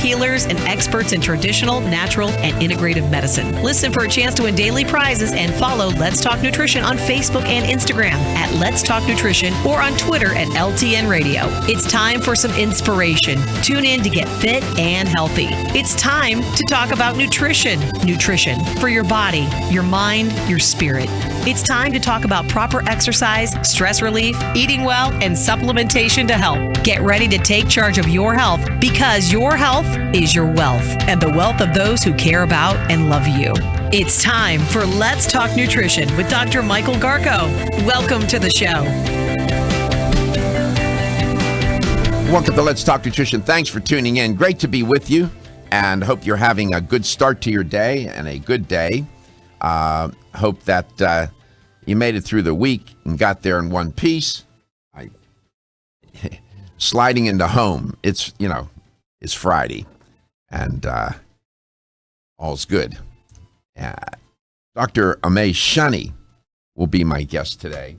healers, and experts in traditional, natural, and integrative medicine. Listen for a chance to win daily prizes and follow Let's Talk Nutrition on Facebook and Instagram at Let's Talk Nutrition or on Twitter at LTN Radio. It's time for some inspiration. Tune in to get fit and healthy. It's time to talk about nutrition. Nutrition for your body, your mind, your spirit. It's time to talk about proper exercise, stress relief, eating well, and supplementation to help. Get ready to take charge of your health because your health is your wealth and the wealth of those who care about and love you. It's time for Let's Talk Nutrition with Dr. Michael Garko. Welcome to the show. Welcome to Let's Talk Nutrition. Thanks for tuning in. Great to be with you, and hope you're having a good start to your day and a good day. Hope that you made it through the week and got there in one piece. Sliding into home. It's Friday, and all's good. Dr. Amiee Shunney will be my guest today.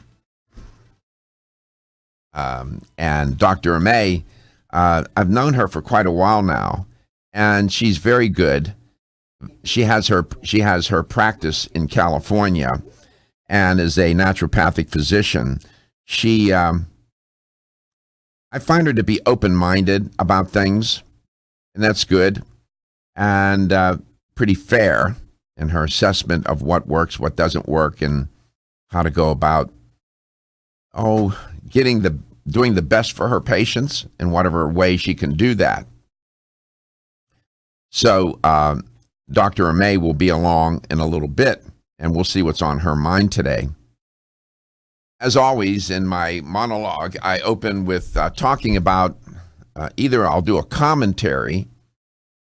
And Dr. Aimme, I've known her for quite a while now, and she's very good. She has her practice in California, and is a naturopathic physician. I find her to be open-minded about things, and that's good, and pretty fair in her assessment of what works, what doesn't work, and how to go about doing the best for her patients in whatever way she can do that. So Dr. Aimme will be along in a little bit, and we'll see what's on her mind today. As always, in my monologue, I open with talking about either I'll do a commentary,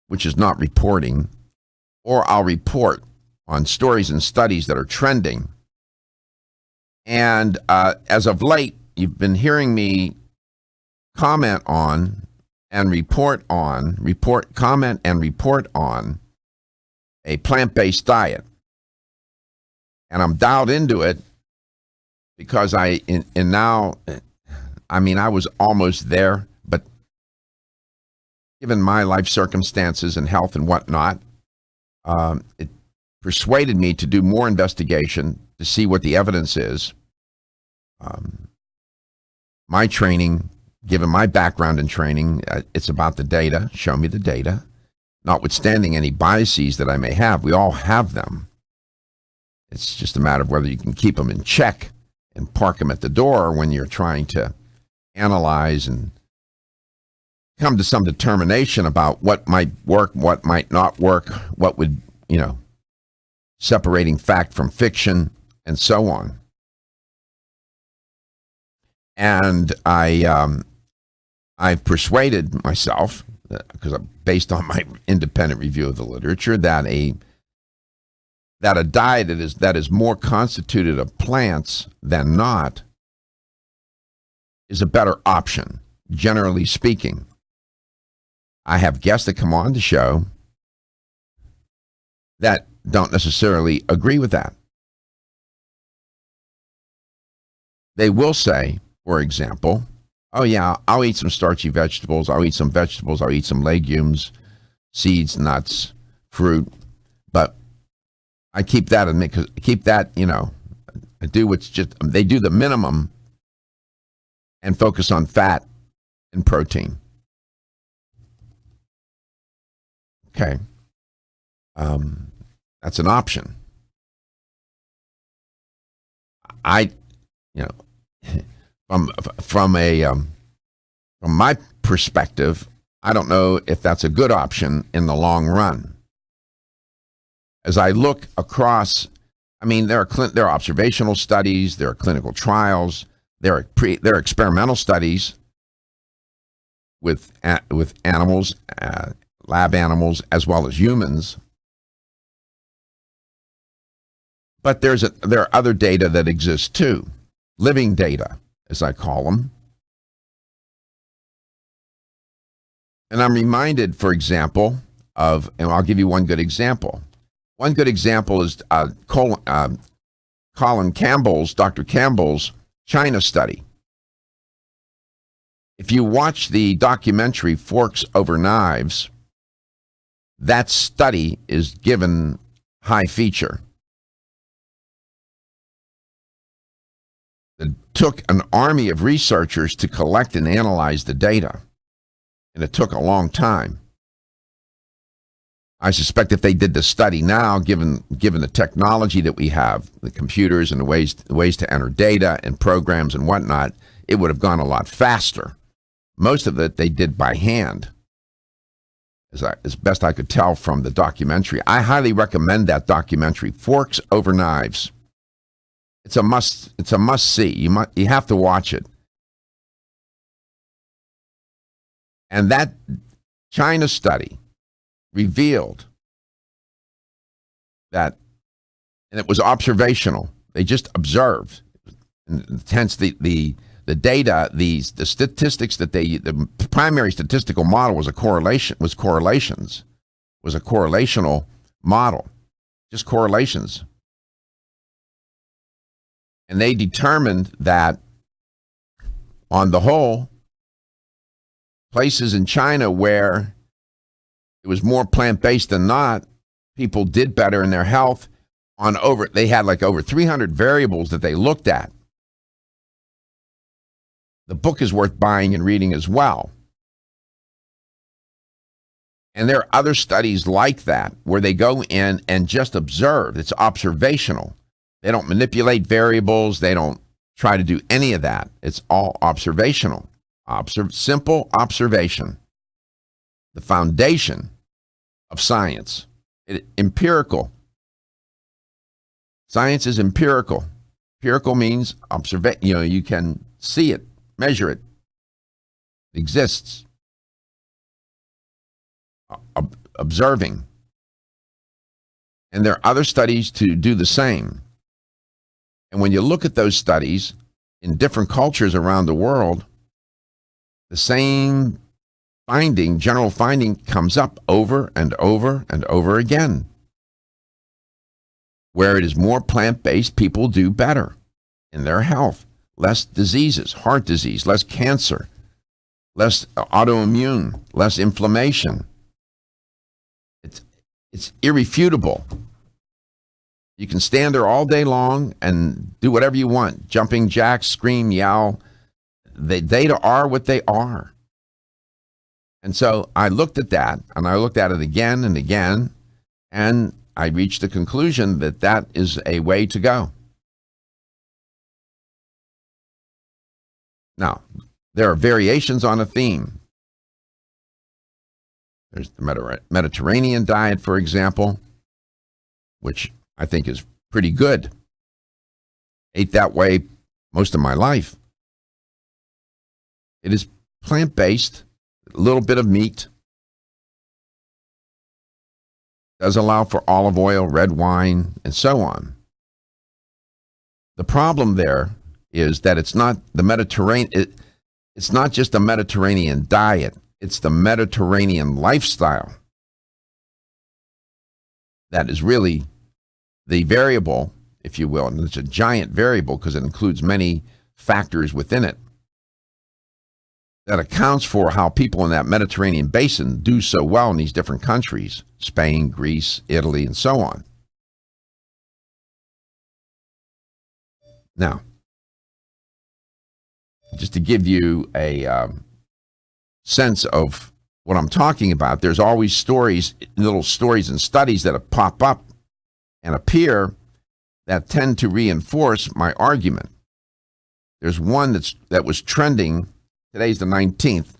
which is not reporting, or I'll report on stories and studies that are trending. And as of late, you've been hearing me comment on and report on a plant-based diet. And I'm dialed into it because I was almost there, but given my life circumstances and health and whatnot, it persuaded me to do more investigation to see what the evidence is. My training, given my background in training, it's about the data. Show me the data. Notwithstanding any biases that I may have, we all have them. It's just a matter of whether you can keep them in check and park them at the door when you're trying to analyze and come to some determination about what might work, what might not work, what would, separating fact from fiction, and so on. And I've persuaded myself, because based on my independent review of the literature, that a diet that is more constituted of plants than not is a better option, generally speaking. I have guests that come on the show that don't necessarily agree with that. They will say, for example, oh yeah, I'll eat some starchy vegetables, I'll eat some vegetables, I'll eat some legumes, seeds, nuts, fruit, but I keep that in me, because I do what's just, they do the minimum and focus on fat and protein. Okay. That's an option. From my perspective, I don't know if that's a good option in the long run. As I look across, there are observational studies, there are clinical trials, there are experimental studies with animals, lab animals, as well as humans. But there are other data that exist too, living data, as I call them. And I'm reminded, for example, and I'll give you one good example. One good example is Dr. Campbell's China study. If you watch the documentary Forks Over Knives, that study is given high feature. It took an army of researchers to collect and analyze the data, and it took a long time. I suspect if they did the study now, given the technology that we have, the computers and the ways to enter data and programs and whatnot, it would have gone a lot faster. Most of it they did by hand, as best I could tell from the documentary. I highly recommend that documentary, Forks Over Knives. It's a must see. You have to watch it. And that China study revealed that, and it was observational. They just observed, and hence the data, the statistics that the primary statistical model was correlations, was a correlational model, just correlations. And they determined that, on the whole, places in China where it was more plant-based than not, people did better in their health. They had like over 300 variables that they looked at. The book is worth buying and reading as well. And there are other studies like that where they go in and just observe. It's observational. They don't manipulate variables. They don't try to do any of that. It's all observational. Simple observation. The foundation of science. Empirical. Science is empirical. Empirical means you can see it, measure it. It exists. Observing. And there are other studies to do the same. And when you look at those studies in different cultures around the world, the same general finding comes up over and over and over again. Where it is more plant-based, people do better in their health. Less diseases, heart disease, less cancer, less autoimmune, less inflammation. It's irrefutable. You can stand there all day long and do whatever you want. Jumping jacks, scream, yell. The data are what they are. And so I looked at that, and I looked at it again and again, and I reached the conclusion that that is a way to go. Now, there are variations on a theme. There's the Mediterranean diet, for example, which I think is pretty good. Ate that way most of my life. It is plant-based, a little bit of meat. Does allow for olive oil, red wine, and so on. The problem there is that it's not the Mediterranean. It's not just a Mediterranean diet. It's the Mediterranean lifestyle that is really the variable, if you will. And it's a giant variable because it includes many factors within it that accounts for how people in that Mediterranean basin do so well in these different countries, Spain, Greece, Italy, and so on. Now, just to give you a sense of what I'm talking about, there's always little stories and studies that pop up and appear that tend to reinforce my argument. There's one that was trending. Today's the 19th.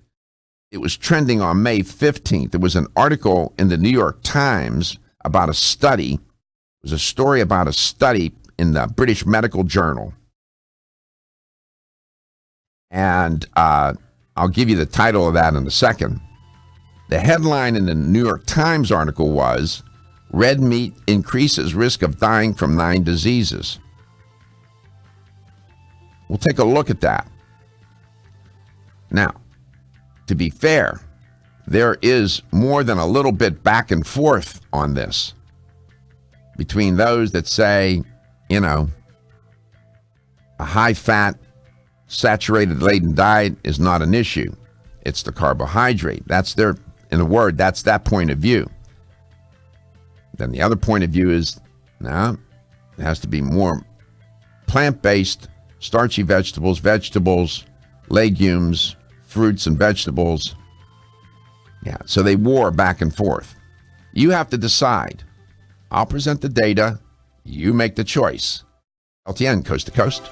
It was trending on May 15th. There was an article in the New York Times about a study. It was a story about a study in the British Medical Journal. And I'll give you the title of that in a second. The headline in the New York Times article was, "Red meat increases risk of dying from 9 diseases." We'll take a look at that. Now, to be fair, there is more than a little bit back and forth on this between those that say, a high-fat, saturated-laden diet is not an issue. It's the carbohydrate. That's that point of view. Then the other point of view is, it has to be more plant-based, starchy vegetables, legumes, fruits and vegetables. Yeah, so they war back and forth. You have to decide. I'll present the data. You make the choice. LTN, coast to coast.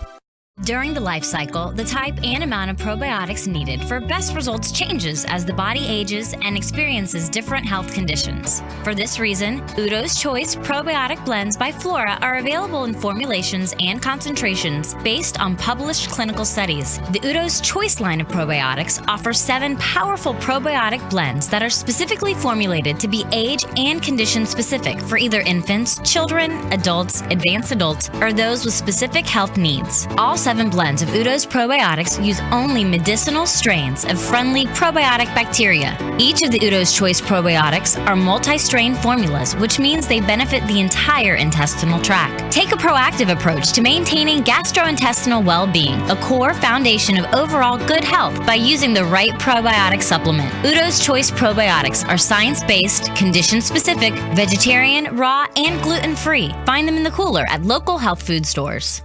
During the life cycle, the type and amount of probiotics needed for best results changes as the body ages and experiences different health conditions. For this reason, Udo's Choice Probiotic Blends by Flora are available in formulations and concentrations based on published clinical studies. The Udo's Choice line of probiotics offers 7 powerful probiotic blends that are specifically formulated to be age and condition specific for either infants, children, adults, advanced adults, or those with specific health needs. All 7 blends of Udo's probiotics use only medicinal strains of friendly probiotic bacteria. Each of the Udo's Choice probiotics are multi-strain formulas, which means they benefit the entire intestinal tract. Take a proactive approach to maintaining gastrointestinal well-being, a core foundation of overall good health, by using the right probiotic supplement. Udo's Choice probiotics are science-based, condition-specific, vegetarian, raw, and gluten-free. Find them in the cooler at local health food stores.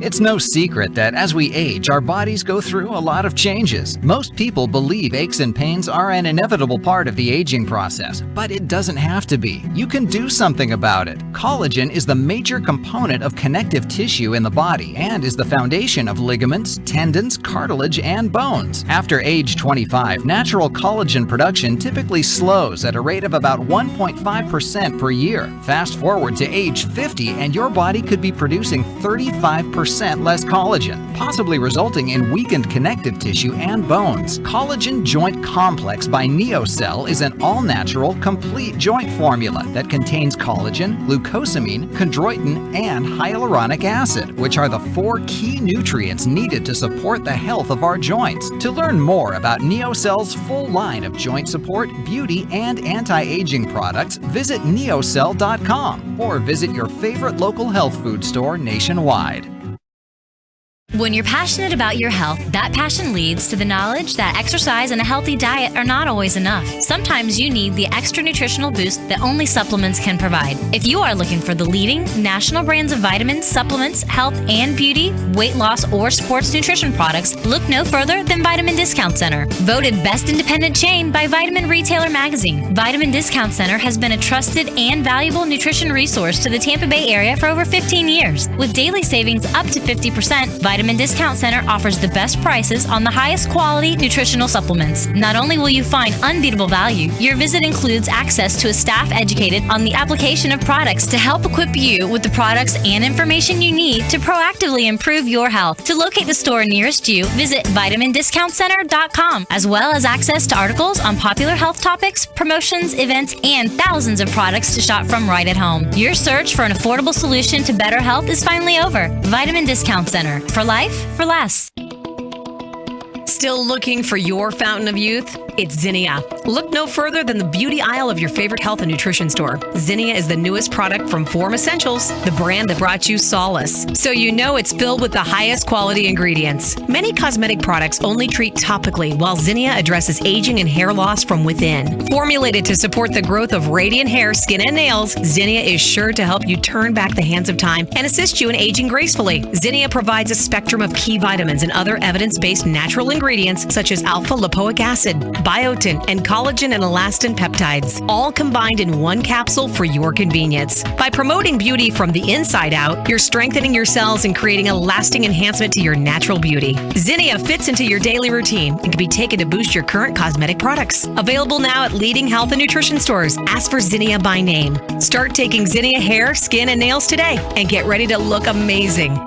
It's no secret that as we age, our bodies go through a lot of changes. Most people believe aches and pains are an inevitable part of the aging process, but it doesn't have to be. You can do something about it. Collagen is the major component of connective tissue in the body and is the foundation of ligaments, tendons, cartilage, and bones. After age 25, natural collagen production typically slows at a rate of about 1.5% per year. Fast forward to age 50 and your body could be producing 35% less collagen, possibly resulting in weakened connective tissue and bones. Collagen Joint Complex by NeoCell is an all-natural, complete joint formula that contains collagen, glucosamine, chondroitin, and hyaluronic acid, which are the 4 key nutrients needed to support the health of our joints. To learn more about NeoCell's full line of joint support, beauty, and anti-aging products, visit neocell.com or visit your favorite local health food store nationwide. When you're passionate about your health, that passion leads to the knowledge that exercise and a healthy diet are not always enough. Sometimes you need the extra nutritional boost that only supplements can provide. If you are looking for the leading national brands of vitamins, supplements, health and beauty, weight loss, or sports nutrition products, look no further than Vitamin Discount Center. Voted Best Independent Chain by Vitamin Retailer Magazine, Vitamin Discount Center has been a trusted and valuable nutrition resource to the Tampa Bay area for over 15 years. With daily savings up to 50%, Vitamin Discount Center offers the best prices on the highest quality nutritional supplements. Not only will you find unbeatable value, your visit includes access to a staff educated on the application of products to help equip you with the products and information you need to proactively improve your health. To locate the store nearest you, visit vitamindiscountcenter.com, as well as access to articles on popular health topics, promotions, events, and thousands of products to shop from right at home. Your search for an affordable solution to better health is finally over. Vitamin Discount Center. For life, for less. Still looking for your fountain of youth? It's Zinnia. Look no further than the beauty aisle of your favorite health and nutrition store. Zinnia is the newest product from Form Essentials, the brand that brought you solace. So you know it's filled with the highest quality ingredients. Many cosmetic products only treat topically, while Zinnia addresses aging and hair loss from within. Formulated to support the growth of radiant hair, skin, and nails, Zinnia is sure to help you turn back the hands of time and assist you in aging gracefully. Zinnia provides a spectrum of key vitamins and other evidence-based natural ingredients such as alpha-lipoic acid, biotin, and collagen and elastin peptides, all combined in one capsule for your convenience. By promoting beauty from the inside out, you're strengthening your cells and creating a lasting enhancement to your natural beauty. Zinnia fits into your daily routine and can be taken to boost your current cosmetic products. Available now at leading health and nutrition stores. Ask for Zinnia by name. Start taking Zinnia hair, skin, and nails today and get ready to look amazing.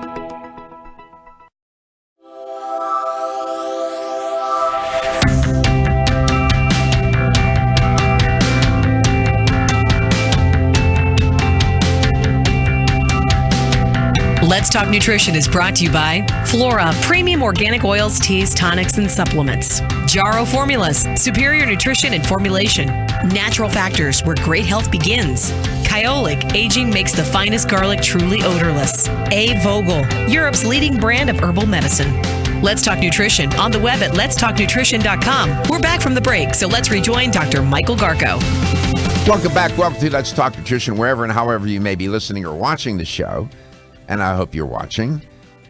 Let's Talk Nutrition is brought to you by Flora, premium organic oils, teas, tonics, and supplements. Jarrow Formulas, superior nutrition and formulation. Natural Factors, where great health begins. Kyolic, aging makes the finest garlic truly odorless. A. Vogel, Europe's leading brand of herbal medicine. Let's Talk Nutrition on the web at letstalknutrition.com. We're back from the break, so let's rejoin Dr. Michael Garko. Welcome back. Welcome to Let's Talk Nutrition, wherever and however you may be listening or watching the show. And I hope you're watching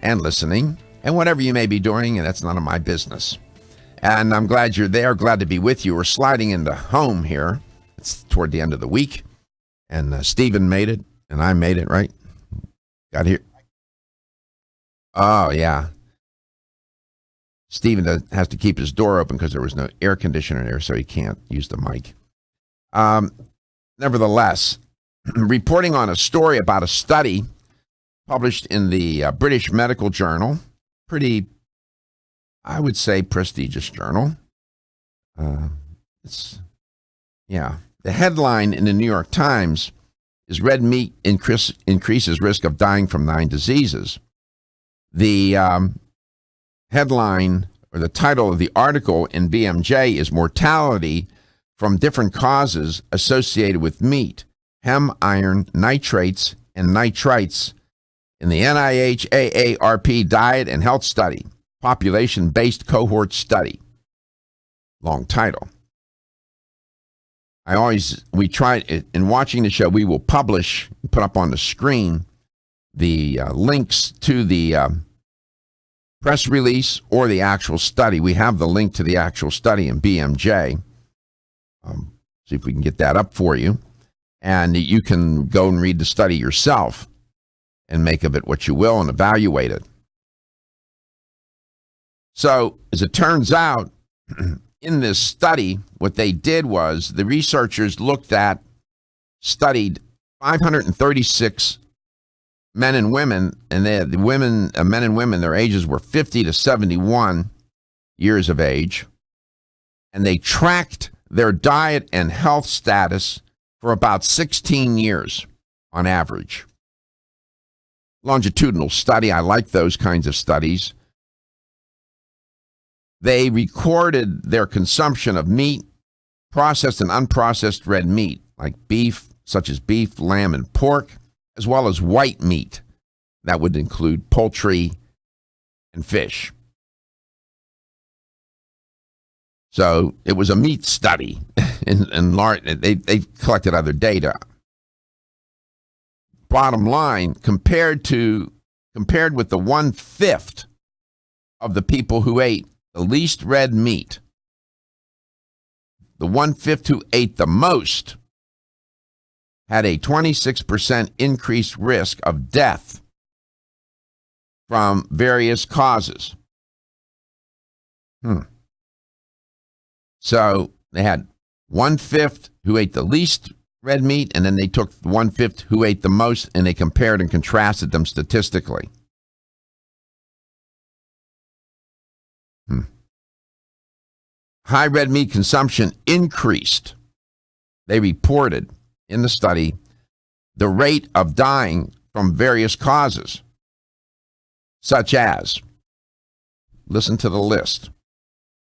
and listening and whatever you may be doing, and that's none of my business. And I'm glad you're there, glad to be with you. We're sliding into home here. It's toward the end of the week. And Stephen made it, and I made it, right? Got here. Oh, yeah. Stephen has to keep his door open because there was no air conditioner there, so he can't use the mic. Nevertheless, reporting on a story about a study published in the British Medical Journal, pretty, I would say, prestigious journal. The headline in the New York Times is "Red Meat Increases Risk of Dying from 9 Diseases." The headline, or the title of the article in BMJ, is "Mortality from Different Causes Associated with Meat, Hem Iron, Nitrates, and Nitrites in the NIH AARP Diet and Health Study, Population-Based Cohort Study." Long title. We try, in watching the show, we will publish, put up on the screen, the links to the press release or the actual study. We have the link to the actual study in BMJ. See if we can get that up for you. And you can go and read the study yourself and make of it what you will and evaluate it. So, as it turns out, in this study, what they did was the researchers studied 536 men and women, and men and women, their ages were 50 to 71 years of age, and they tracked their diet and health status for about 16 years on average. Longitudinal study, I like those kinds of studies. They recorded their consumption of meat, processed and unprocessed red meat, like beef, such as beef, lamb, and pork, as well as white meat. That would include poultry and fish. So it was a meat study, and they collected other data. Bottom line, compared with the 1/5 of the people who ate the least red meat, the 1/5 who ate the most had a 26% increased risk of death from various causes. So they had 1/5 who ate the least red meat, and then they took 1/5 who ate the most, and they compared and contrasted them statistically. High red meat consumption increased, they reported in the study, the rate of dying from various causes, such as, listen to the list: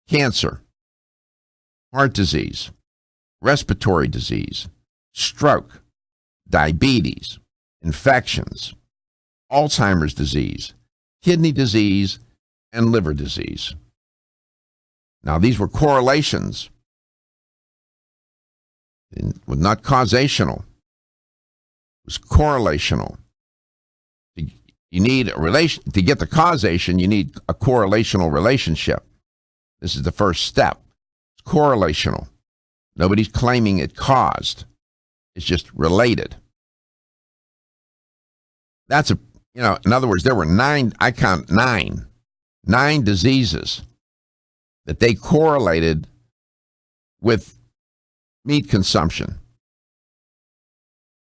cancer, heart disease, respiratory disease, stroke, diabetes, infections, Alzheimer's disease, kidney disease, and liver disease. Now, these were correlations, not causational. It was correlational. You need a relation to get the causation. You need a correlational relationship. This is the first step. It's correlational. Nobody's claiming it caused. It's just related. That's in other words, there were 9, I count 9 diseases that they correlated with meat consumption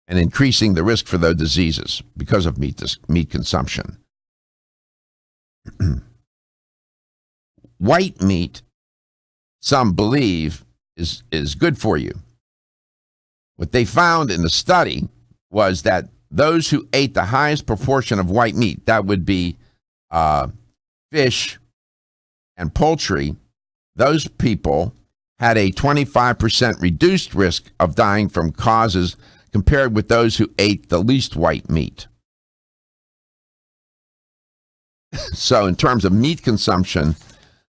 and increasing the risk for those diseases because of meat consumption. White meat, some believe, is good for you. What they found in the study was that those who ate the highest proportion of white meat, that would be fish and poultry, those people had a 25% reduced risk of dying from causes compared with those who ate the least white meat. So in terms of meat consumption,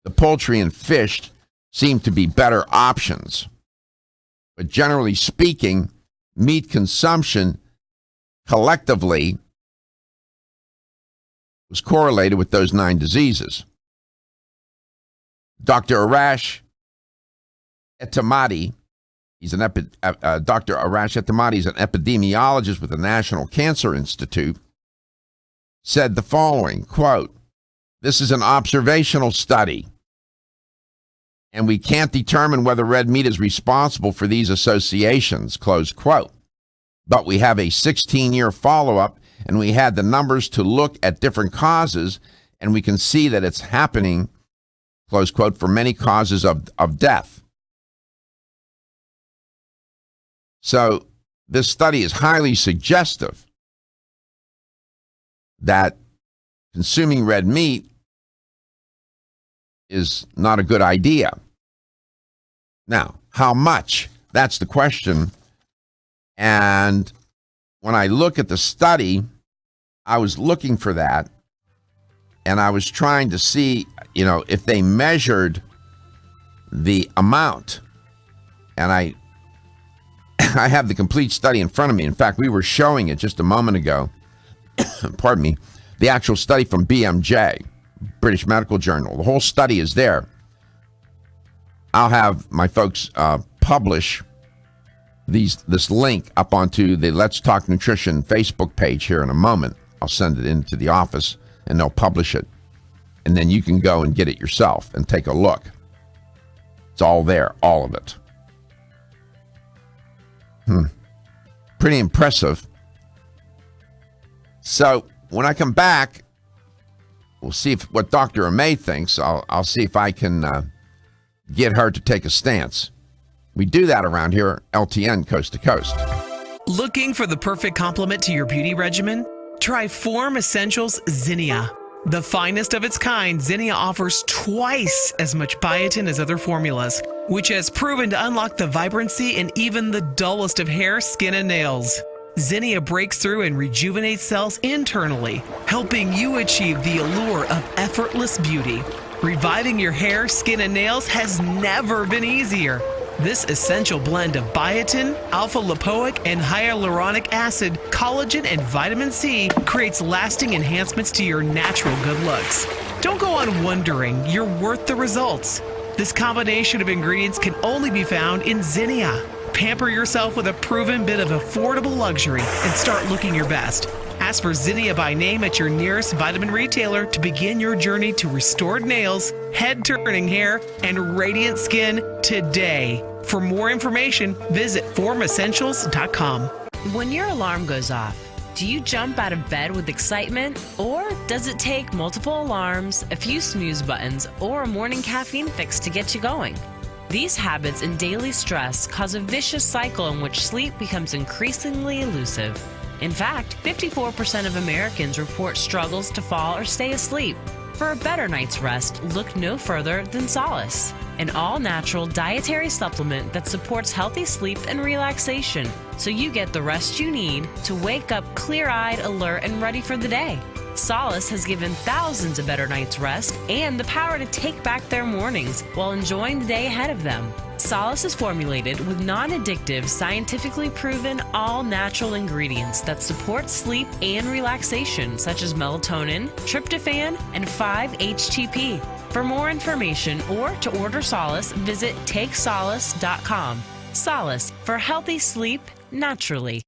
the poultry and fish seem to be better options But generally speaking, meat consumption collectively was correlated with those 9 diseases. Dr. Arash Etemadi, Dr. Arash Etemadi is an epidemiologist with the National Cancer Institute, said the following, quote, "This is an observational study, and we can't determine whether red meat is responsible for these associations," close quote. But we have a 16-year follow-up, and we had the numbers to look at different causes, and we can see that it's happening, close quote, for many causes of death. So this study is highly suggestive that consuming red meat is not a good idea. Now, how much? That's the question. And when I look at the study, I was looking for that, and I was trying to see, if they measured the amount. And I have the complete study in front of me. In fact, we were showing it just a moment ago. Pardon me. The actual study from BMJ, British Medical Journal. The whole study is there. I'll have my folks publish this link up onto the Let's Talk Nutrition Facebook page here in a moment. I'll send it into the office, and they'll publish it. And then you can go and get it yourself and take a look. It's all there, all of it. Pretty impressive. So when I come back, we'll see what Dr. Aimme thinks. I'll see if I can get her to take a stance. We do that around here, LTN Coast to Coast. Looking for the perfect complement to your beauty regimen? Try Form Essentials Zinnia. The finest of its kind, Zinnia offers twice as much biotin as other formulas, which has proven to unlock the vibrancy in even the dullest of hair, skin, and nails. Zinnia breaks through and rejuvenates cells internally, helping you achieve the allure of effortless beauty. Reviving your hair, skin, and nails has never been easier. This essential blend of biotin, alpha-lipoic, and hyaluronic acid, collagen, and vitamin C creates lasting enhancements to your natural good looks. Don't go on wondering, you're worth the results. This combination of ingredients can only be found in Zinnia. Pamper yourself with a proven bit of affordable luxury and start looking your best. Ask for Zinnia by name at your nearest vitamin retailer to begin your journey to restored nails, head-turning hair, and radiant skin today. For more information, visit formessentials.com. When your alarm goes off, do you jump out of bed with excitement? Or does it take multiple alarms, a few snooze buttons, or a morning caffeine fix to get you going? These habits and daily stress cause a vicious cycle in which sleep becomes increasingly elusive. In fact, 54% of Americans report struggles to fall or stay asleep. For a better night's rest, look no further than Solace, an all-natural dietary supplement that supports healthy sleep and relaxation, so you get the rest you need to wake up clear-eyed, alert, and ready for the day. Solace has given thousands a better night's rest and the power to take back their mornings while enjoying the day ahead of them. Solace is formulated with non-addictive, scientifically proven, all-natural ingredients that support sleep and relaxation, such as melatonin, tryptophan, and 5-HTP. For more information or to order Solace, visit takesolace.com. Solace, for healthy sleep naturally.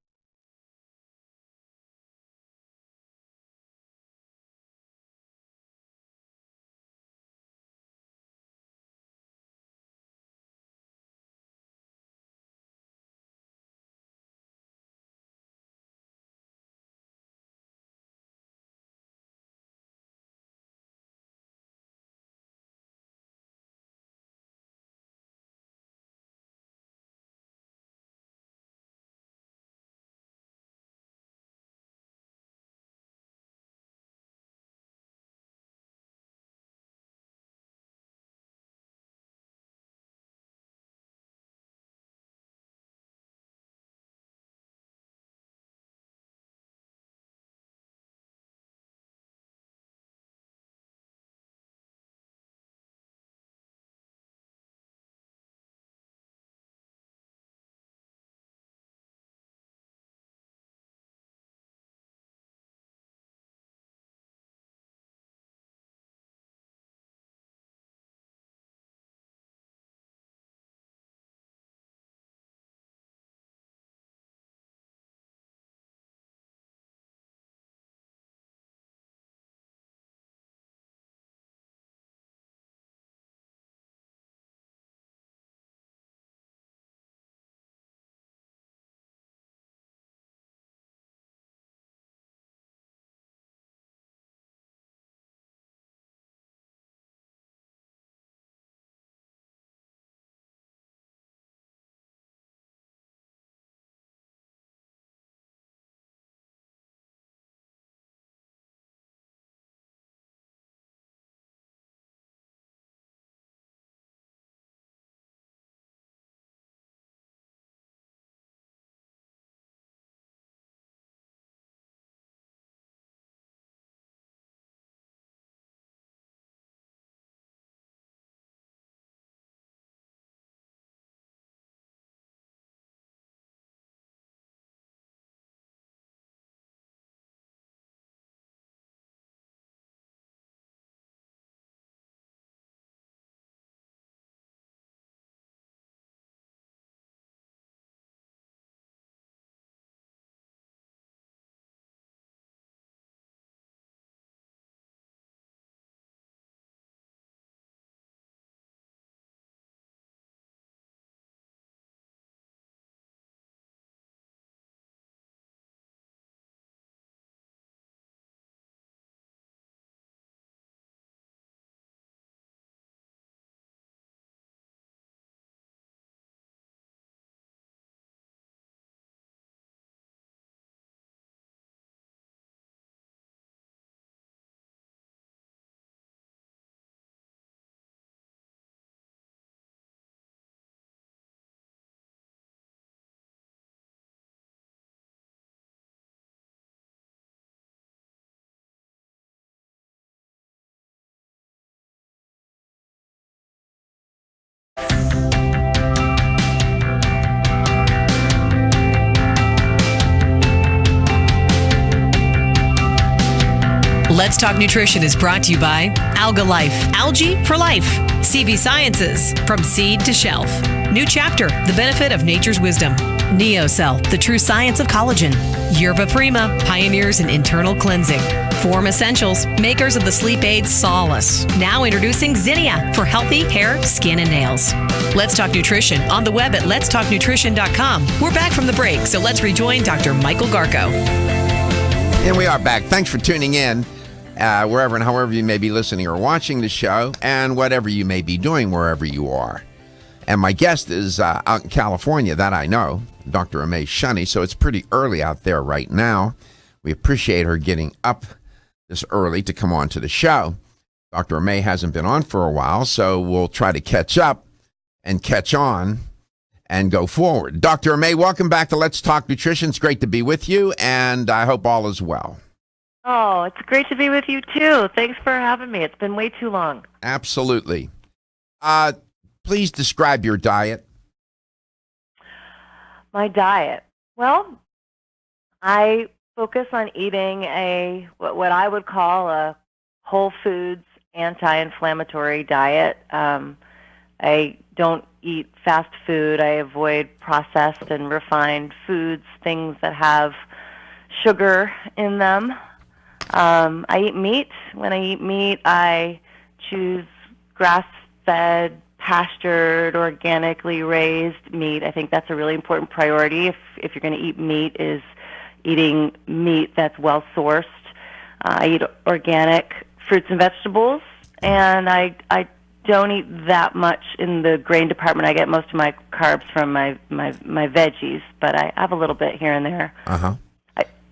Let's Talk Nutrition is brought to you by Alga Life, Algae for Life, CV Sciences, from seed to shelf. New Chapter, the benefit of nature's wisdom. NeoCell, the true science of collagen. Yerba Prima, pioneers in internal cleansing. Form Essentials, makers of the sleep aid Solace. Now introducing Zinnia for healthy hair, skin, and nails. Let's Talk Nutrition on the web at letstalknutrition.com. We're back from the break, so let's rejoin Dr. Michael Garko. And we are back. Thanks for tuning in, wherever and however you may be listening or watching the show, and whatever you may be doing wherever you are. And my guest is out in California, that I know, Dr. Amiee Shunney, so it's pretty early out there right now. We appreciate her getting up this early to come on to the show. Dr. Aimme hasn't been on for a while, so we'll try to catch up and catch on and go forward. Dr. Aimme, welcome back to Let's Talk Nutrition. It's great to be with you, and I hope all is well. Oh, it's great to be with you, too. Thanks for having me. It's been way too long. Absolutely. Please describe your diet. My diet. Well, I focus on eating what I would call a whole foods anti-inflammatory diet. I don't eat fast food. I avoid processed and refined foods, things that have sugar in them. I eat meat. When I eat meat, I choose grass-fed, pastured, organically raised meat. I think that's a really important priority if you're going to eat meat, is eating meat that's well-sourced. I eat organic fruits and vegetables, and I don't eat that much in the grain department. I get most of my carbs from my veggies, but I have a little bit here and there. Uh-huh.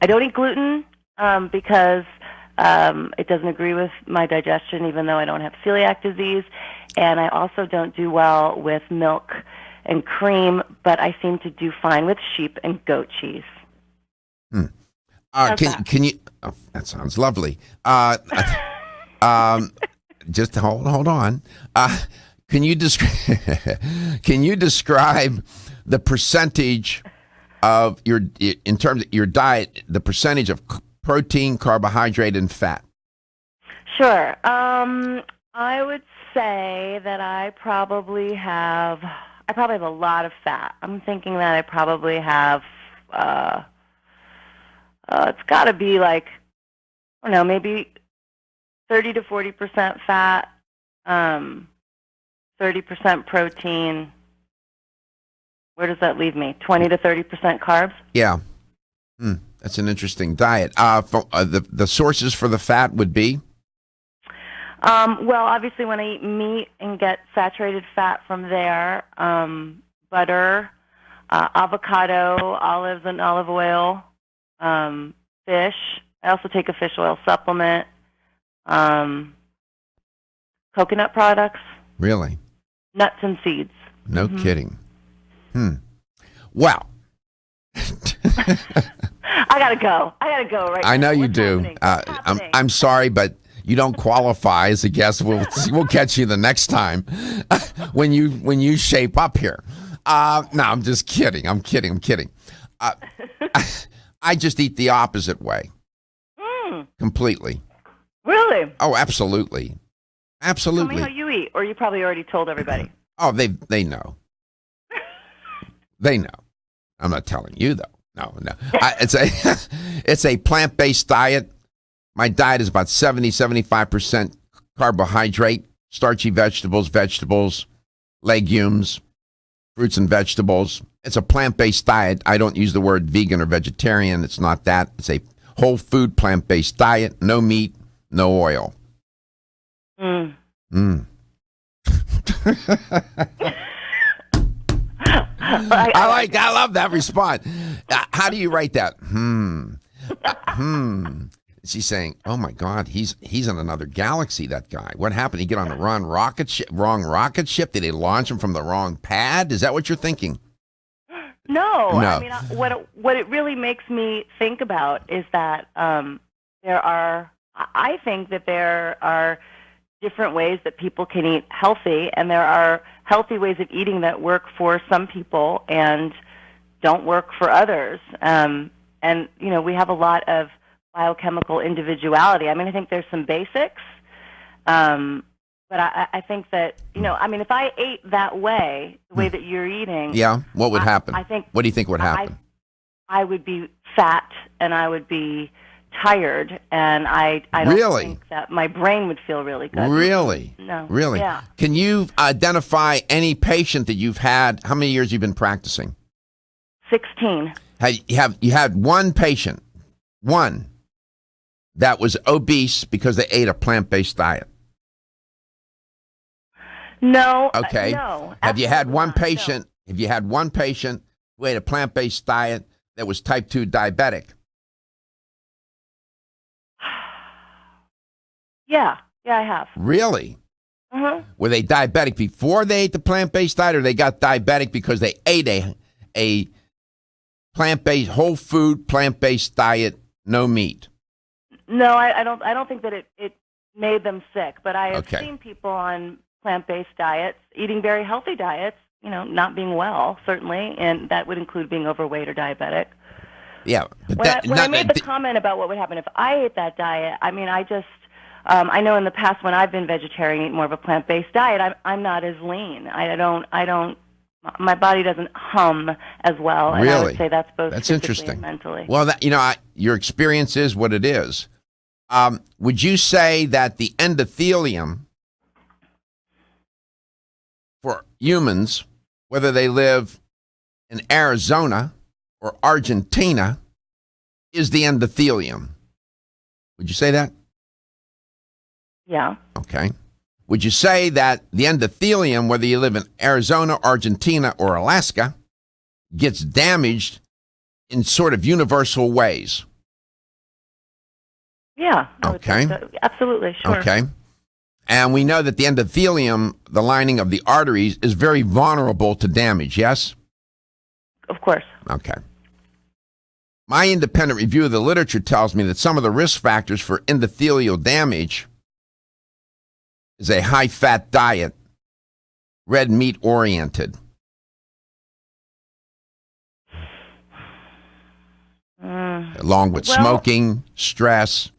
I don't eat gluten because it doesn't agree with my digestion, even though I don't have celiac disease. And I also don't do well with milk and cream, but I seem to do fine with sheep and goat cheese. Can you? Oh, that sounds lovely. Just hold on. Can you describe the percentage of in terms of your diet, the percentage of protein, carbohydrate, and fat? Sure. I would say that I probably have a lot of fat. I'm thinking that I probably have it's got to be like, I don't know, maybe 30 to 40% fat, 30% protein. Where does that leave me? 20 to 30% carbs? Yeah. That's an interesting diet. The sources for the fat would be? Well, obviously when I eat meat and get saturated fat from there, butter, avocado, olives and olive oil, fish. I also take a fish oil supplement, coconut products. Really? Nuts and seeds. No kidding. Well. I gotta go right now. I know you do. I'm sorry, but you don't qualify as a guest. We'll catch you the next time when you shape up here. No, I'm just kidding. I'm kidding. I just eat the opposite way. Completely. Really? Oh, absolutely. Tell me how you eat, or you probably already told everybody. Oh, they know. They know. I'm not telling you though. No. It's a plant-based diet. My diet is about 75% carbohydrate, starchy vegetables, legumes, fruits and vegetables. It's a plant-based diet. I don't use the word vegan or vegetarian. It's not that. It's a whole food plant-based diet. No meat, no oil. I love that response. How do you write that? She's saying, "Oh my God, he's in another galaxy. That guy. What happened? He get on the wrong rocket ship? Did they launch him from the wrong pad? Is that what you're thinking?" No. I mean, what it really makes me think about is that I think that there are different ways that people can eat healthy, and there are healthy ways of eating that work for some people and don't work for others. And we have a lot of biochemical individuality. I mean, I think there's some basics, but I think that, if I ate that way, the way that you're eating, yeah, what would happen? I think. What do you think would happen? I would be fat, and I would be tired, and I don't Really? think that my brain would feel really good. Really? No. Really? Yeah. Can you identify any patient that you've had? How many years you've been practicing? 16. You had one patient, one, that was obese because they ate a plant-based diet? No. Okay. No. Have you had one absolutely not, patient? Have you had one patient who ate a plant-based diet that was type 2 diabetic? Yeah, I have. Really? Uh-huh. Were they diabetic before they ate the plant-based diet, or they got diabetic because they ate a plant-based, whole food, plant-based diet, no meat? No, I don't think that it made them sick, but I have Okay. seen people on plant-based diets, eating very healthy diets, not being well, certainly, and that would include being overweight or diabetic. Yeah. But When I made the comment about what would happen if I ate that diet, I mean, I know in the past when I've been vegetarian, eat more of a plant-based diet, I'm not as lean. I don't, my body doesn't hum as well. And Really? I would say that's both That's physically interesting. and mentally. Well, your experience is what it is. Would you say that the endothelium for humans, whether they live in Arizona or Argentina, is the endothelium? Would you say that? Yeah. Okay. Would you say that the endothelium, whether you live in Arizona, Argentina, or Alaska, gets damaged in sort of universal ways? Yeah. I would Okay. say so. Absolutely. Sure. Okay. And we know that the endothelium, the lining of the arteries, is very vulnerable to damage, yes? Of course. Okay. My independent review of the literature tells me that some of the risk factors for endothelial damage is a high-fat diet, red meat-oriented. Along with smoking, stress,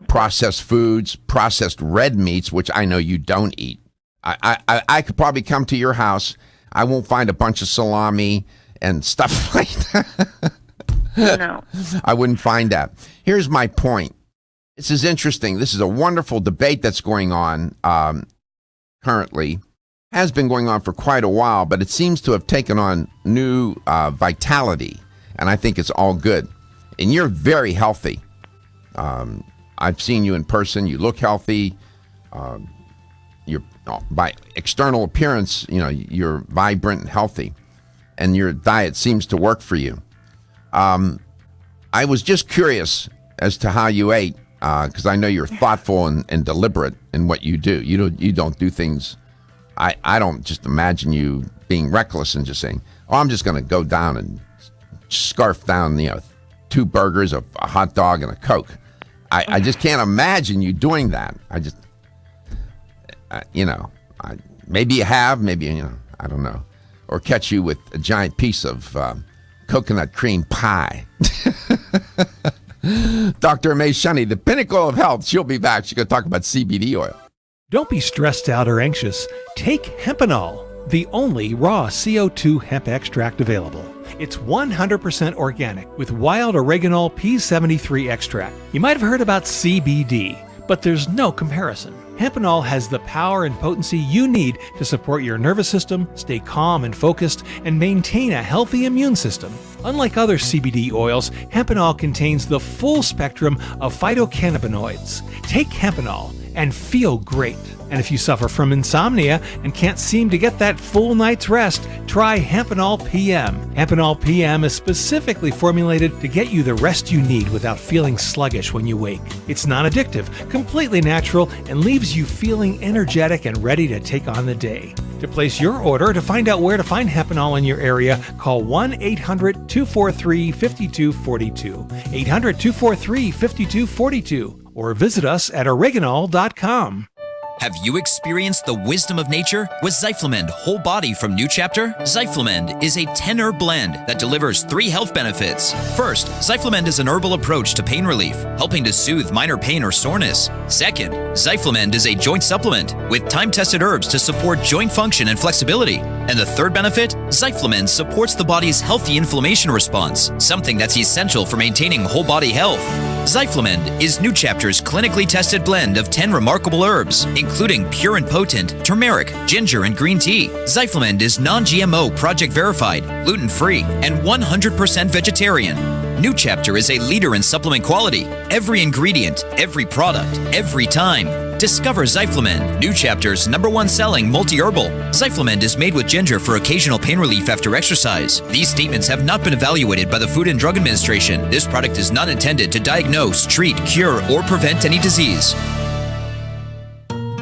processed foods, processed red meats, which I know you don't eat. I could probably come to your house. I won't find a bunch of salami and stuff like that. No. I wouldn't find that. Here's my point. This is interesting. This is a wonderful debate that's going on currently. Has been going on for quite a while, but it seems to have taken on new vitality, and I think it's all good. And you're very healthy. I've seen you in person. You look healthy. You're by external appearance, you're vibrant and healthy, and your diet seems to work for you. I was just curious as to how you ate, because I know you're thoughtful and deliberate in what you do. You don't do things. I don't just imagine you being reckless and just saying, "Oh, I'm just going to go down and scarf down, 2 burgers, a hot dog, and a Coke." I just can't imagine you doing that. Maybe you have, maybe, I don't know. Or catch you with a giant piece of coconut cream pie. Dr. Amiee Shunney, the pinnacle of health. She'll be back. She's going to talk about CBD oil. Don't be stressed out or anxious. Take Hempenol, the only raw CO2 hemp extract available. It's 100% organic with wild oreganol P73 extract. You might have heard about CBD, but there's no comparison. Hempenol has the power and potency you need to support your nervous system, stay calm and focused, and maintain a healthy immune system. Unlike other CBD oils, Hempenol contains the full spectrum of phytocannabinoids. Take Hempenol and feel great. And if you suffer from insomnia and can't seem to get that full night's rest, try Hempenol PM. Hempenol PM is specifically formulated to get you the rest you need without feeling sluggish when you wake. It's non-addictive, completely natural, and leaves you feeling energetic and ready to take on the day. To place your order or to find out where to find Hempenol in your area, call 1-800-243-5242, 800-243-5242, or visit us at oreganol.com. Have you experienced the wisdom of nature with Zyflamend Whole Body from New Chapter? Zyflamend is a 10-herb blend that delivers 3 health benefits. First, Zyflamend is an herbal approach to pain relief, helping to soothe minor pain or soreness. Second, Zyflamend is a joint supplement with time-tested herbs to support joint function and flexibility. And the third benefit, Zyflamend supports the body's healthy inflammation response, something that's essential for maintaining whole body health. Zyflamend is New Chapter's clinically tested blend of 10 remarkable herbs, including pure and potent turmeric, ginger, and green tea. Zyflamend is non-GMO, project verified, gluten-free, and 100% vegetarian. New Chapter is a leader in supplement quality. Every ingredient, every product, every time. Discover Zyflamend, New Chapter's #1 selling multi-herbal. Zyflamend is made with ginger for occasional pain relief after exercise. These statements have not been evaluated by the Food and Drug Administration. This product is not intended to diagnose, treat, cure, or prevent any disease.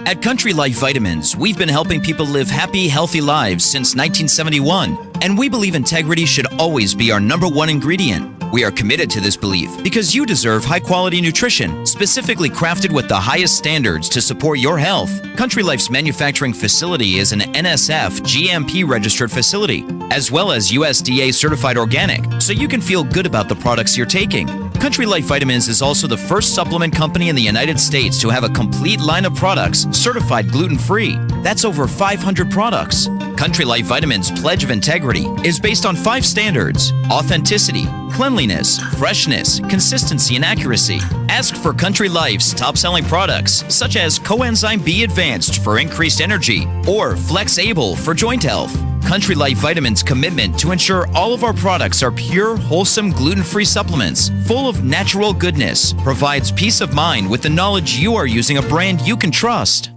At Country Life Vitamins, we've been helping people live happy, healthy lives since 1971, and we believe integrity should always be our #1 ingredient. We are committed to this belief because you deserve high-quality nutrition, specifically crafted with the highest standards to support your health. Country Life's manufacturing facility is an NSF GMP-registered facility, as well as USDA certified organic, so you can feel good about the products you're taking. Country Life Vitamins is also the first supplement company in the United States to have a complete line of products certified gluten-free. That's over 500 products. Country Life Vitamins' pledge of integrity is based on 5 standards: authenticity, cleanliness, freshness, consistency, and accuracy. Ask for Country Life's top-selling products, such as Coenzyme B Advanced for increased energy or Flex Able for joint health. Country Life Vitamins' commitment to ensure all of our products are pure, wholesome, gluten-free supplements full of natural goodness provides peace of mind with the knowledge you are using a brand you can trust.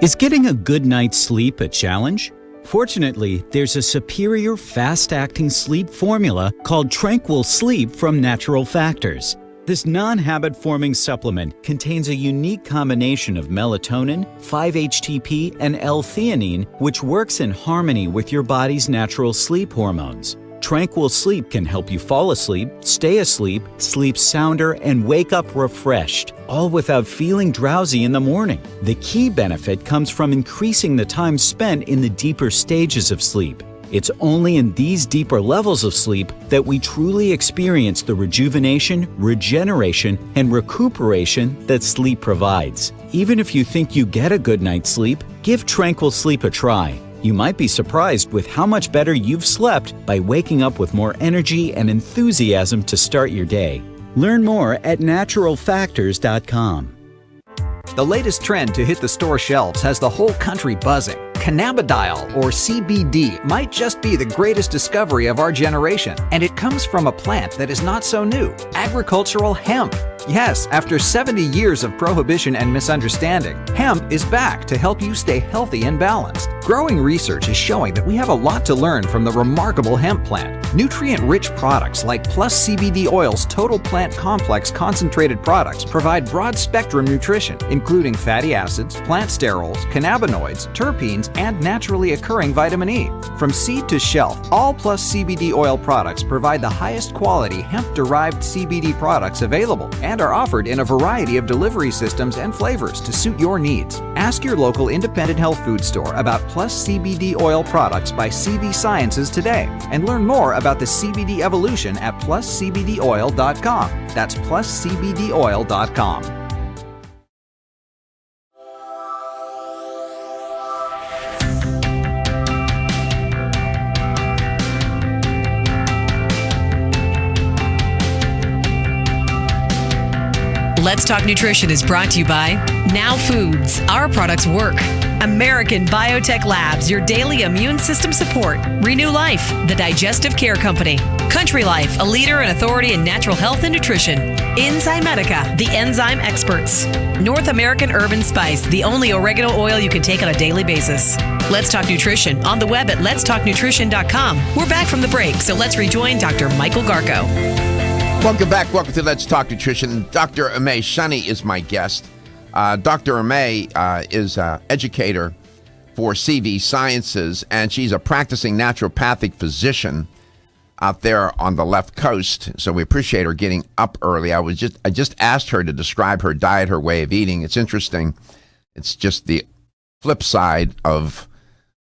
Is getting a good night's sleep a challenge? Fortunately, there's a superior fast-acting sleep formula called Tranquil Sleep from Natural Factors. This non-habit-forming supplement contains a unique combination of melatonin, 5-HTP, and L-theanine, which works in harmony with your body's natural sleep hormones. Tranquil Sleep can help you fall asleep, stay asleep, sleep sounder, and wake up refreshed, all without feeling drowsy in the morning. The key benefit comes from increasing the time spent in the deeper stages of sleep. It's only in these deeper levels of sleep that we truly experience the rejuvenation, regeneration, and recuperation that sleep provides. Even if you think you get a good night's sleep, give Tranquil Sleep a try. You might be surprised with how much better you've slept by waking up with more energy and enthusiasm to start your day. Learn more at naturalfactors.com. The latest trend to hit the store shelves has the whole country buzzing. Cannabidiol, or CBD, might just be the greatest discovery of our generation, and it comes from a plant that is not so new: agricultural hemp. Yes, after 70 years of prohibition and misunderstanding, hemp is back to help you stay healthy and balanced. Growing research is showing that we have a lot to learn from the remarkable hemp plant. Nutrient-rich products like Plus CBD Oil's Total Plant Complex concentrated products provide broad-spectrum nutrition, including fatty acids, plant sterols, cannabinoids, terpenes, and naturally occurring vitamin E. From seed to shelf, all Plus CBD Oil products provide the highest quality hemp-derived CBD products available and are offered in a variety of delivery systems and flavors to suit your needs. Ask your local independent health food store about Plus CBD Oil products by CV Sciences today and learn more about the CBD evolution at pluscbdoil.com. That's pluscbdoil.com. Let's Talk Nutrition is brought to you by Now Foods. Our products work. American Biotech Labs, your daily immune system support. Renew Life, the digestive care company. Country Life, a leader and authority in natural health and nutrition. Enzymedica, the enzyme experts. North American Herb and Spice, the only oregano oil you can take on a daily basis. Let's Talk Nutrition on the web at letstalknutrition.com. We're back from the break, so let's rejoin Dr. Michael Garko. Welcome back. Welcome to Let's Talk Nutrition. Dr. Amiee Shunney is my guest. Dr. Aimme is an educator for CV Sciences, and she's a practicing naturopathic physician. out there on the left coast, so we appreciate her getting up early. I just asked her to describe her diet, her way of eating. It's interesting. It's just the flip side of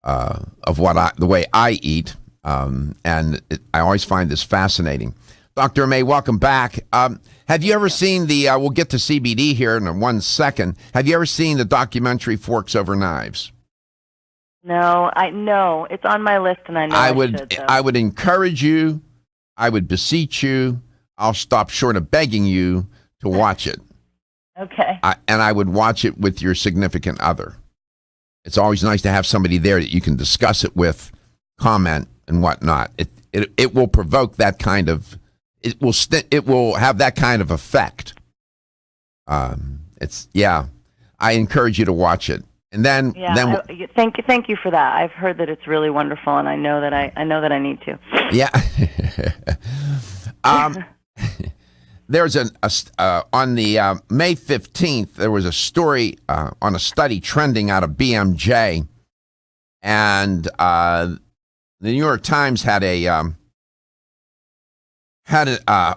the way I eat, I always find this fascinating. Dr. Amiee, welcome back. Have you ever seen we'll get to CBD here in 1 second. Have you ever seen the documentary Forks Over Knives? No, it's on my list, and I know I should, though. I would encourage you. I would beseech you. I'll stop short of begging you to watch it. Okay. And I would watch it with your significant other. It's always nice to have somebody there that you can discuss it with, comment and whatnot. It will provoke that kind of. It will have that kind of effect. I encourage you to watch it. And then thank you for that. I've heard that it's really wonderful, and I know that I need to. Yeah. There's on the May 15th, there was a story on a study trending out of BMJ, and the New York Times had an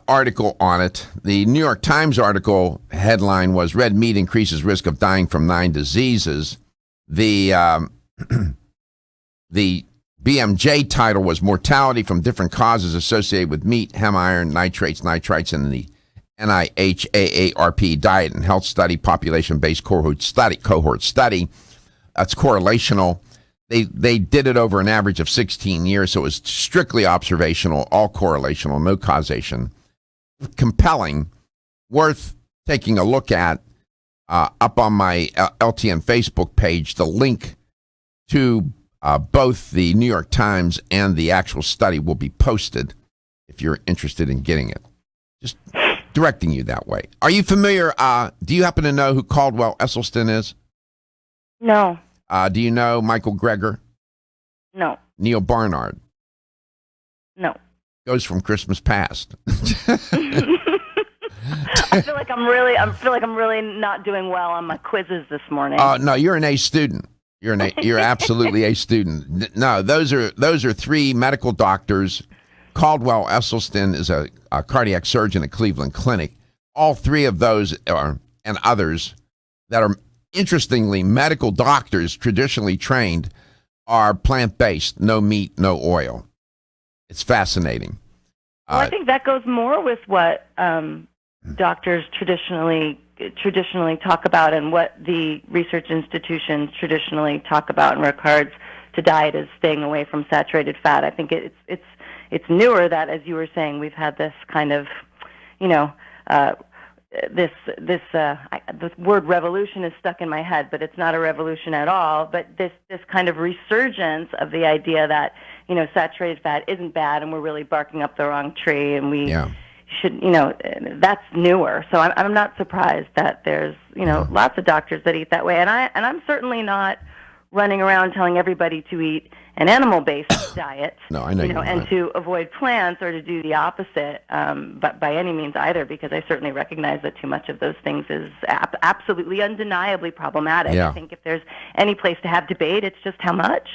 article on it. The New York Times article headline was "Red Meat Increases Risk of Dying from 9 Diseases." The BMJ title was "Mortality from Different Causes Associated with Meat, Heme Iron, Nitrites, and the NIH-AARP Diet and Health Study, Population-Based Cohort Study." That's correlational. They did it over an average of 16 years, so it was strictly observational, all correlational, no causation. Compelling, worth taking a look at. Up on my LTN Facebook page, the link to both the New York Times and the actual study will be posted if you're interested in getting it. Just directing you that way. Are you familiar? Do you happen to know who Caldwell Esselstyn is? No. Do you know Michael Greger? No. Neil Barnard? No. Goes from Christmas Past. I feel like I'm really not doing well on my quizzes this morning. No, you're an A student. You're absolutely a student. No, those are three medical doctors. Caldwell Esselstyn is a cardiac surgeon at Cleveland Clinic. All three of those and others that are interestingly medical doctors, traditionally trained, are plant-based, no meat, no oil. It's fascinating. Well, I think that goes more with what doctors traditionally talk about, and what the research institutions traditionally talk about in regards to diet, is staying away from saturated fat. I think it's newer that, as you were saying, we've had this kind of, the word revolution is stuck in my head, but it's not a revolution at all. But this kind of resurgence of the idea that, saturated fat isn't bad, and we're really barking up the wrong tree, and we should, that's newer. So I'm not surprised that there's, lots of doctors that eat that way. And I'm certainly not running around telling everybody to eat an animal-based diet, no, I know and to avoid plants, or to do the opposite, but by any means either, because I certainly recognize that too much of those things is absolutely undeniably problematic. Yeah. I think if there's any place to have debate, it's just how much.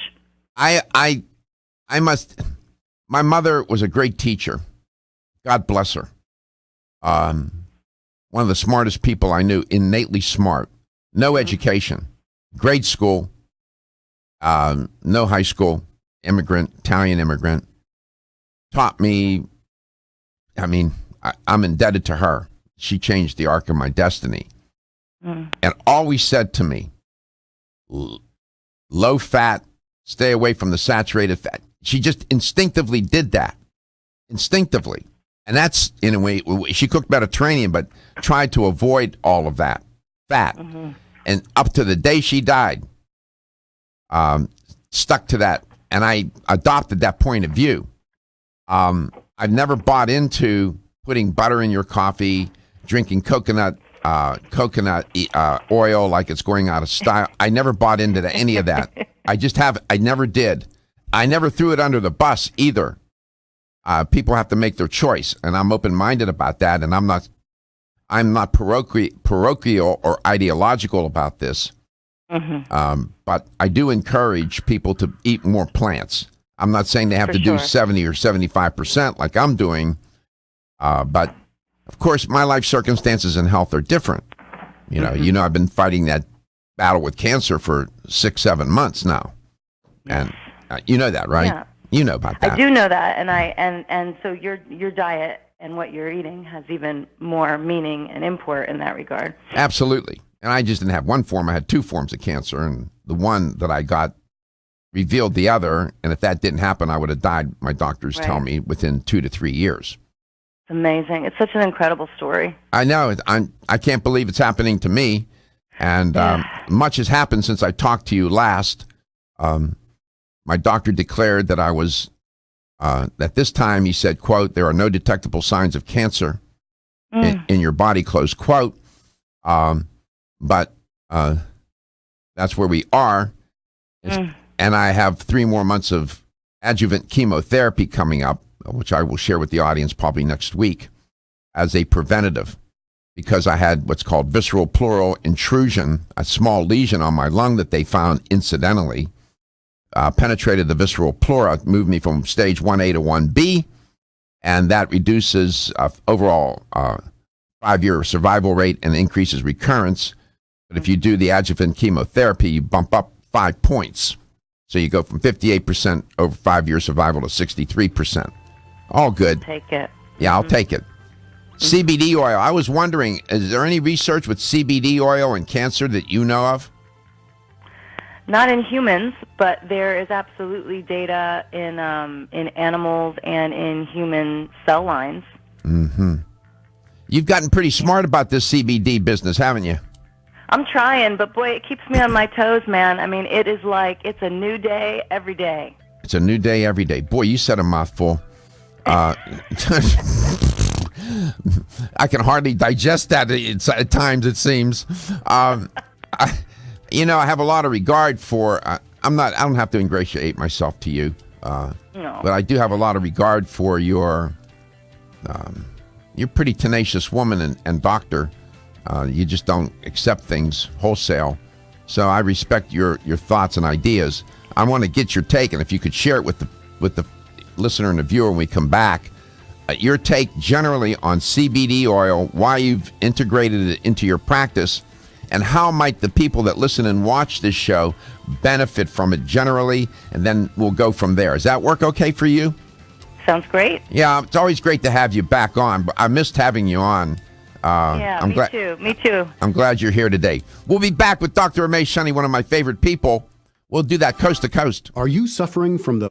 My mother was a great teacher. God bless her. One of the smartest people I knew, innately smart, no education, grade school, no high school, Italian immigrant, taught me, I'm indebted to her. She changed the arc of my destiny. And always said to me, low fat, stay away from the saturated fat. She just instinctively did that. Instinctively. And that's, in a way, she cooked Mediterranean, but tried to avoid all of that fat. Mm-hmm. And up to the day she died, stuck to that. And I adopted that point of view. I've never bought into putting butter in your coffee, drinking coconut oil like it's going out of style. I never bought into any of that. I never did. I never threw it under the bus either. People have to make their choice, and I'm open-minded about that, and I'm not parochial or ideological about this. Mm-hmm. But I do encourage people to eat more plants. I'm not saying they have For to do sure. 70 or 75% like I'm doing, but of course, my life circumstances and health are different. You know, I've been fighting that battle with cancer for 6-7 months now, and you know that, right? Yeah. You know about that. I do know that, and so your diet and what you're eating has even more meaning and import in that regard. Absolutely. And I just didn't have one form. I had 2 forms of cancer, and the one that I got revealed the other. And if that didn't happen, I would have died, my doctors tell me, within 2 to 3 years. It's amazing. It's such an incredible story. I know. I can't believe it's happening to me. And much has happened since I talked to you last. My doctor declared that I was, at this time, he said, quote, there are no detectable signs of cancer in your body, close quote. But that's where we are. And I have 3 more months of adjuvant chemotherapy coming up, which I will share with the audience probably next week as a preventative, because I had what's called visceral pleural intrusion, a small lesion on my lung that they found incidentally, penetrated the visceral pleura, moved me from stage 1A to 1B, and that reduces overall 5-year survival rate and increases recurrence. But if you do the adjuvant chemotherapy, you bump up 5 points. So you go from 58% over 5-year survival to 63%. All good. Take it. Yeah, I'll take it. CBD oil. I was wondering, is there any research with CBD oil and cancer that you know of? Not in humans, but there is absolutely data in animals and in human cell lines. You've gotten pretty smart about this CBD business, haven't you? I'm trying, but boy, it keeps me on my toes, man. I mean, it is like it's a new day every day. It's a new day every day. Boy, you said a mouthful. I can hardly digest that at times, it seems. I have a lot of regard for. I don't have to ingratiate myself to you, No. but I do have a lot of regard for your. You're a pretty tenacious woman and doctor. You just don't accept things wholesale. So I respect your thoughts and ideas. I want to get your take, and if you could share it with the listener and the viewer when we come back, your take generally on CBD oil, why you've integrated it into your practice, and how might the people that listen and watch this show benefit from it generally, and then we'll go from there. Does that work okay for you? Sounds great. Yeah, it's always great to have you back on, but I missed having you on. Me too. I'm glad you're here today. We'll be back with Dr. Amiee Shunney, one of my favorite people. We'll do that coast to coast. Are you suffering from the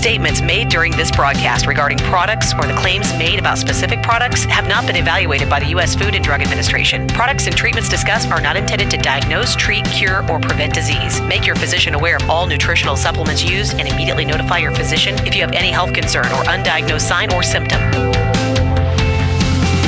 Statements made during this broadcast regarding products or the claims made about specific products have not been evaluated by the U.S. Food and Drug Administration. Products and treatments discussed are not intended to diagnose, treat, cure, or prevent disease. Make your physician aware of all nutritional supplements used and immediately notify your physician if you have any health concern or undiagnosed sign or symptom.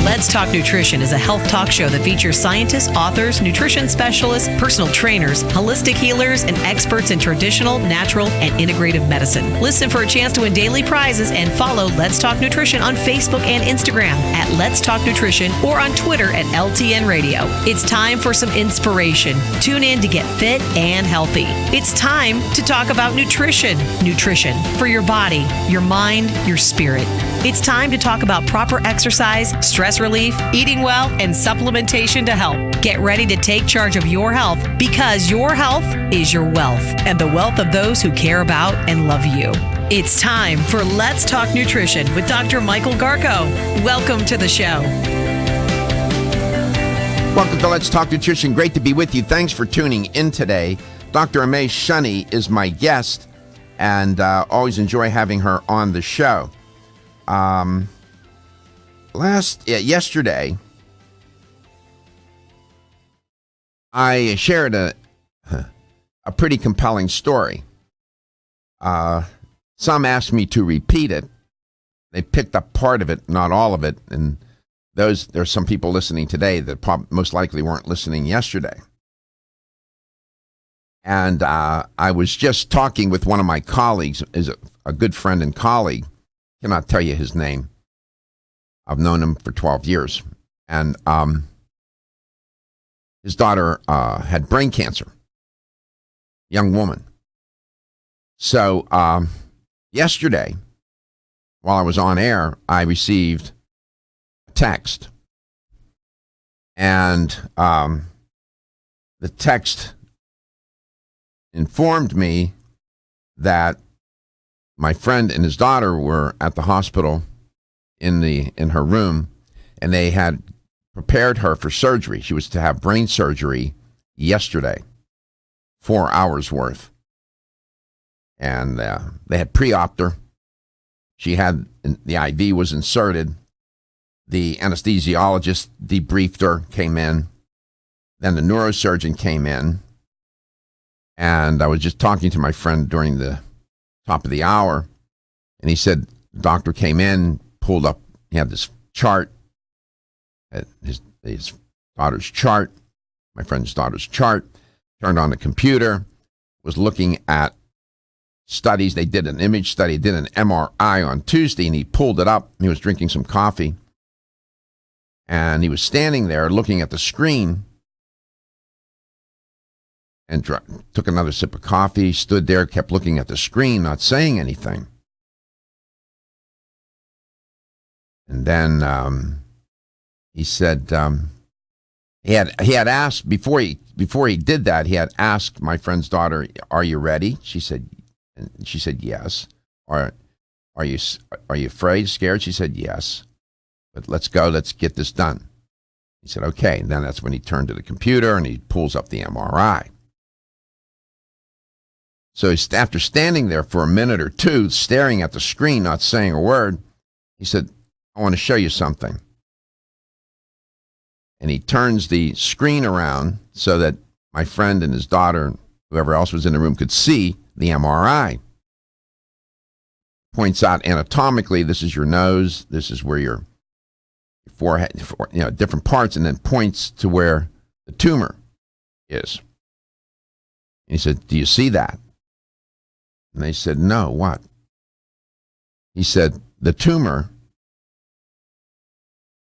Let's Talk Nutrition is a health talk show that features scientists, authors, nutrition specialists, personal trainers, holistic healers, and experts in traditional, natural, and integrative medicine. Listen for a chance to win daily prizes and follow Let's Talk Nutrition on Facebook and Instagram at Let's Talk Nutrition or on Twitter at LTN Radio. It's time for some inspiration. Tune in to get fit and healthy. It's time to talk about nutrition. Nutrition for your body, your mind, your spirit. It's time to talk about proper exercise, stress relief, eating well, and supplementation to help. Get ready to take charge of your health because your health is your wealth and the wealth of those who care about and love you. It's time for Let's Talk Nutrition with Dr. Michael Garko. Welcome to the show. Welcome to Let's Talk Nutrition. Great to be with you. Thanks for tuning in today. Dr. Amiee Shunney is my guest, and always enjoy having her on the show. Yesterday, I shared a pretty compelling story. Some asked me to repeat it. They picked up part of it, not all of it, and there's some people listening today that most likely weren't listening yesterday. And I was just talking with one of my colleagues, is a good friend and colleague. Cannot tell you his name. I've known him for 12 years. And his daughter had brain cancer, young woman. So yesterday, while I was on air, I received a text. And the text informed me that my friend and his daughter were at the hospital in her room, and they had prepared her for surgery. She was to have brain surgery yesterday, 4 hours worth. And they had pre-oped her. She had, the IV was inserted. The anesthesiologist debriefed her, came in. Then the neurosurgeon came in. And I was just talking to my friend during the top of the hour, and he said, the doctor came in, pulled up, he had this chart, his daughter's chart, my friend's daughter's chart, turned on the computer, was looking at studies. They did an image study, did an MRI on Tuesday, and he pulled it up. He was drinking some coffee, and he was standing there looking at the screen and took another sip of coffee, stood there, kept looking at the screen, not saying anything. And then he said he had asked before he did that. He had asked my friend's daughter, "Are you ready?" She said yes. Are you afraid, scared? She said yes. But let's go. Let's get this done. He said okay. And then that's when he turned to the computer and he pulls up the MRI. So after standing there for a minute or two, staring at the screen, not saying a word, he said, "I want to show you something." And he turns the screen around so that my friend and his daughter, whoever else was in the room, could see the MRI. Points out anatomically, this is your nose, this is where your forehead, different parts, and then points to where the tumor is. And he said, "Do you see that?" And they said, "No, what?" He said, "The tumor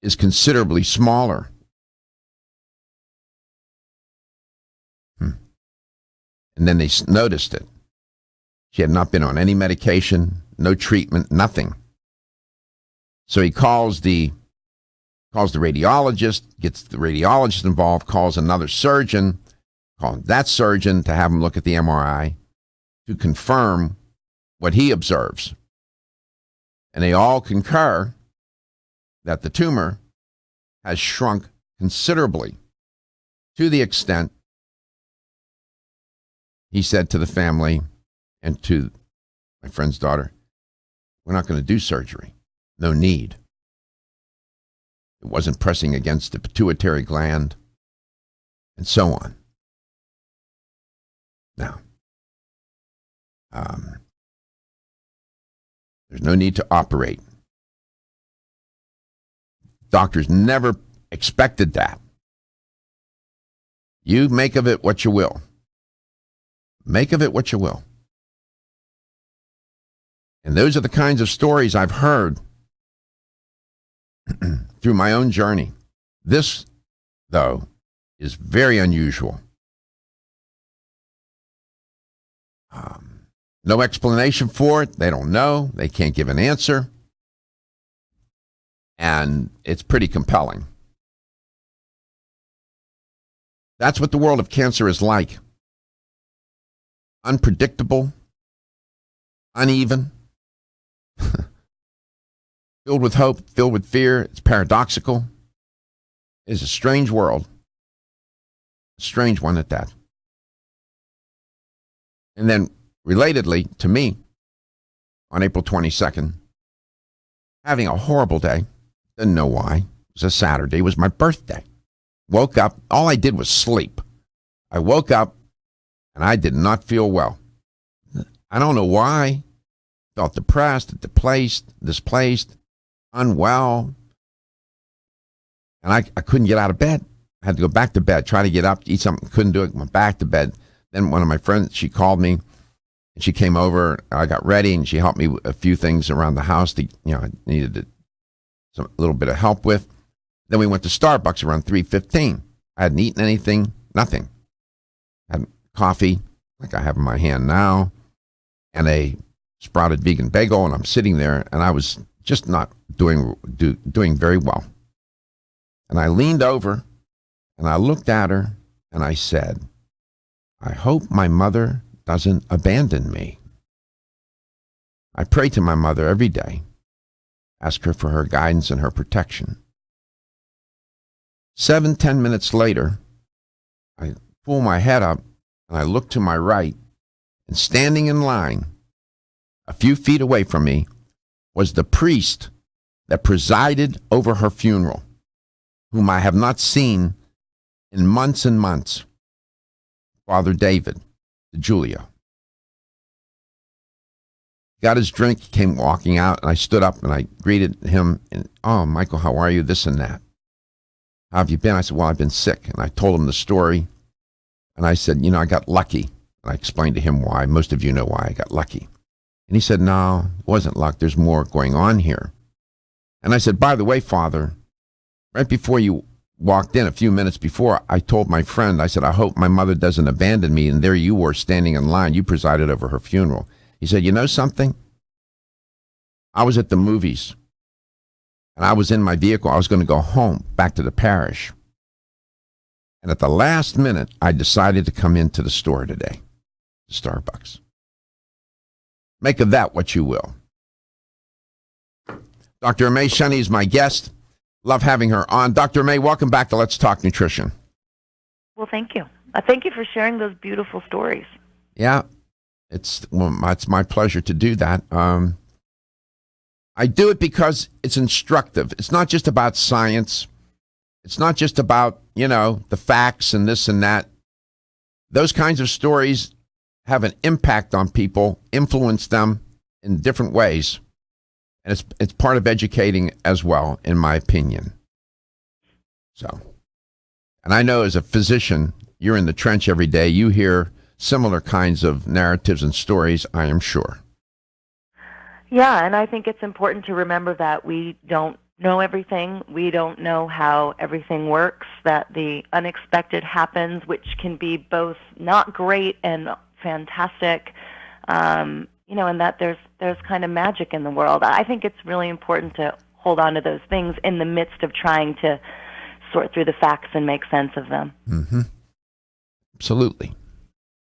is considerably smaller." And then they noticed it. She had not been on any medication, no treatment, nothing. So he calls the radiologist, gets the radiologist involved, calls another surgeon, calls that surgeon to have him look at the MRI to confirm what he observes. And they all concur that the tumor has shrunk considerably, to the extent, he said to the family and to my friend's daughter, We're not going to do surgery. No need. It wasn't pressing against the pituitary gland, and so on. Now, there's no need to operate. Doctors never expected that. You make of it what you will. Make of it what you will. And those are the kinds of stories I've heard through my own journey. This, though, is very unusual. No explanation for it. They don't know. They can't give an answer. And it's pretty compelling. That's what the world of cancer is like. Unpredictable, uneven, filled with hope, filled with fear. It's paradoxical. It is a strange world. A strange one at that. And then, relatedly to me, on April 22nd, having a horrible day. Didn't know why. It was a Saturday. It was my birthday. Woke up. All I did was sleep. I woke up and I did not feel well. I don't know why. Felt depressed, displaced, unwell. And I couldn't get out of bed. I had to go back to bed, try to get up, eat something. Couldn't do it. Went back to bed. Then one of my friends, she called me. And she came over. I got ready, and she helped me with a few things around the house that I needed a little bit of help with. Then we went to Starbucks around 3:15. I hadn't eaten anything, nothing. Had coffee, like I have in my hand now, and a sprouted vegan bagel, and I'm sitting there, and I was just not doing very well. And I leaned over, and I looked at her, and I said, I hope my mother doesn't abandon me. I pray to my mother every day, ask her for her guidance and her protection. 7-10 minutes later, I pull my head up and I look to my right, and standing in line a few feet away from me was the priest that presided over her funeral, whom I have not seen in months and months, Father David DeJulio. Got his drink, came walking out, and I stood up and I greeted him. And, oh, Michael, how are you? This and that. How have you been? I said, well, I've been sick. And I told him the story. And I said, I got lucky. And I explained to him why. Most of you know why I got lucky. And he said, no, it wasn't luck. There's more going on here. And I said, by the way, Father, right before you walked in, a few minutes before, I told my friend, I said, I hope my mother doesn't abandon me. And there you were standing in line. You presided over her funeral. He said, you know something? I was at the movies, and I was in my vehicle. I was going to go home, back to the parish. And at the last minute, I decided to come into the store today, to Starbucks. Make of that what you will. Dr. Amiee Shunney is my guest. Love having her on. Dr. Amiee, welcome back to Let's Talk Nutrition. Well, thank you. Thank you for sharing those beautiful stories. Yeah, it's my pleasure to do that. I do it because it's instructive. It's not just about science. It's not just about, the facts and this and that. Those kinds of stories have an impact on people, influence them in different ways. And it's part of educating as well, in my opinion. So, and I know as a physician, you're in the trench every day. You hear similar kinds of narratives and stories, I am sure. Yeah, and I think it's important to remember that we don't know everything. We don't know how everything works, that the unexpected happens, which can be both not great and fantastic, and that there's kind of magic in the world. I think it's really important to hold on to those things in the midst of trying to sort through the facts and make sense of them. Mm-hmm. Absolutely.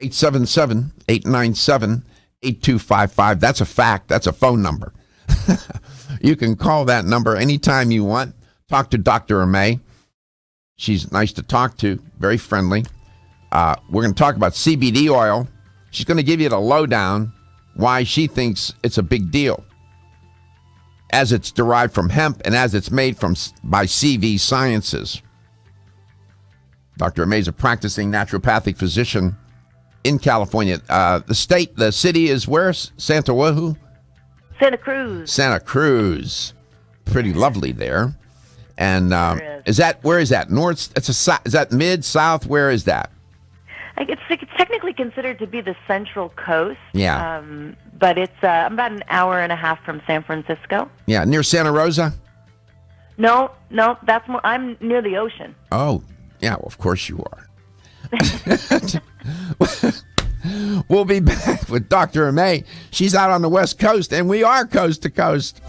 877-897-8255. That's a fact. That's a phone number. You can call that number anytime you want. Talk to Dr. Aimme. She's nice to talk to, very friendly. We're going to talk about CBD oil. She's going to give you the lowdown why she thinks it's a big deal. as it's derived from hemp and as it's made by CV Sciences. Dr. Aimme is a practicing naturopathic physician in California. The city is where? Santa Cruz. Santa Cruz. Pretty lovely there. And where is that? North? Is that mid, south? Where is that? It's technically considered to be the Central Coast. Yeah. But it's about an hour and a half from San Francisco. Yeah, near Santa Rosa? No, that's more. I'm near the ocean. Oh, yeah, well, of course you are. We'll be back with Dr. Aimme. She's out on the West Coast, and we are coast to coast.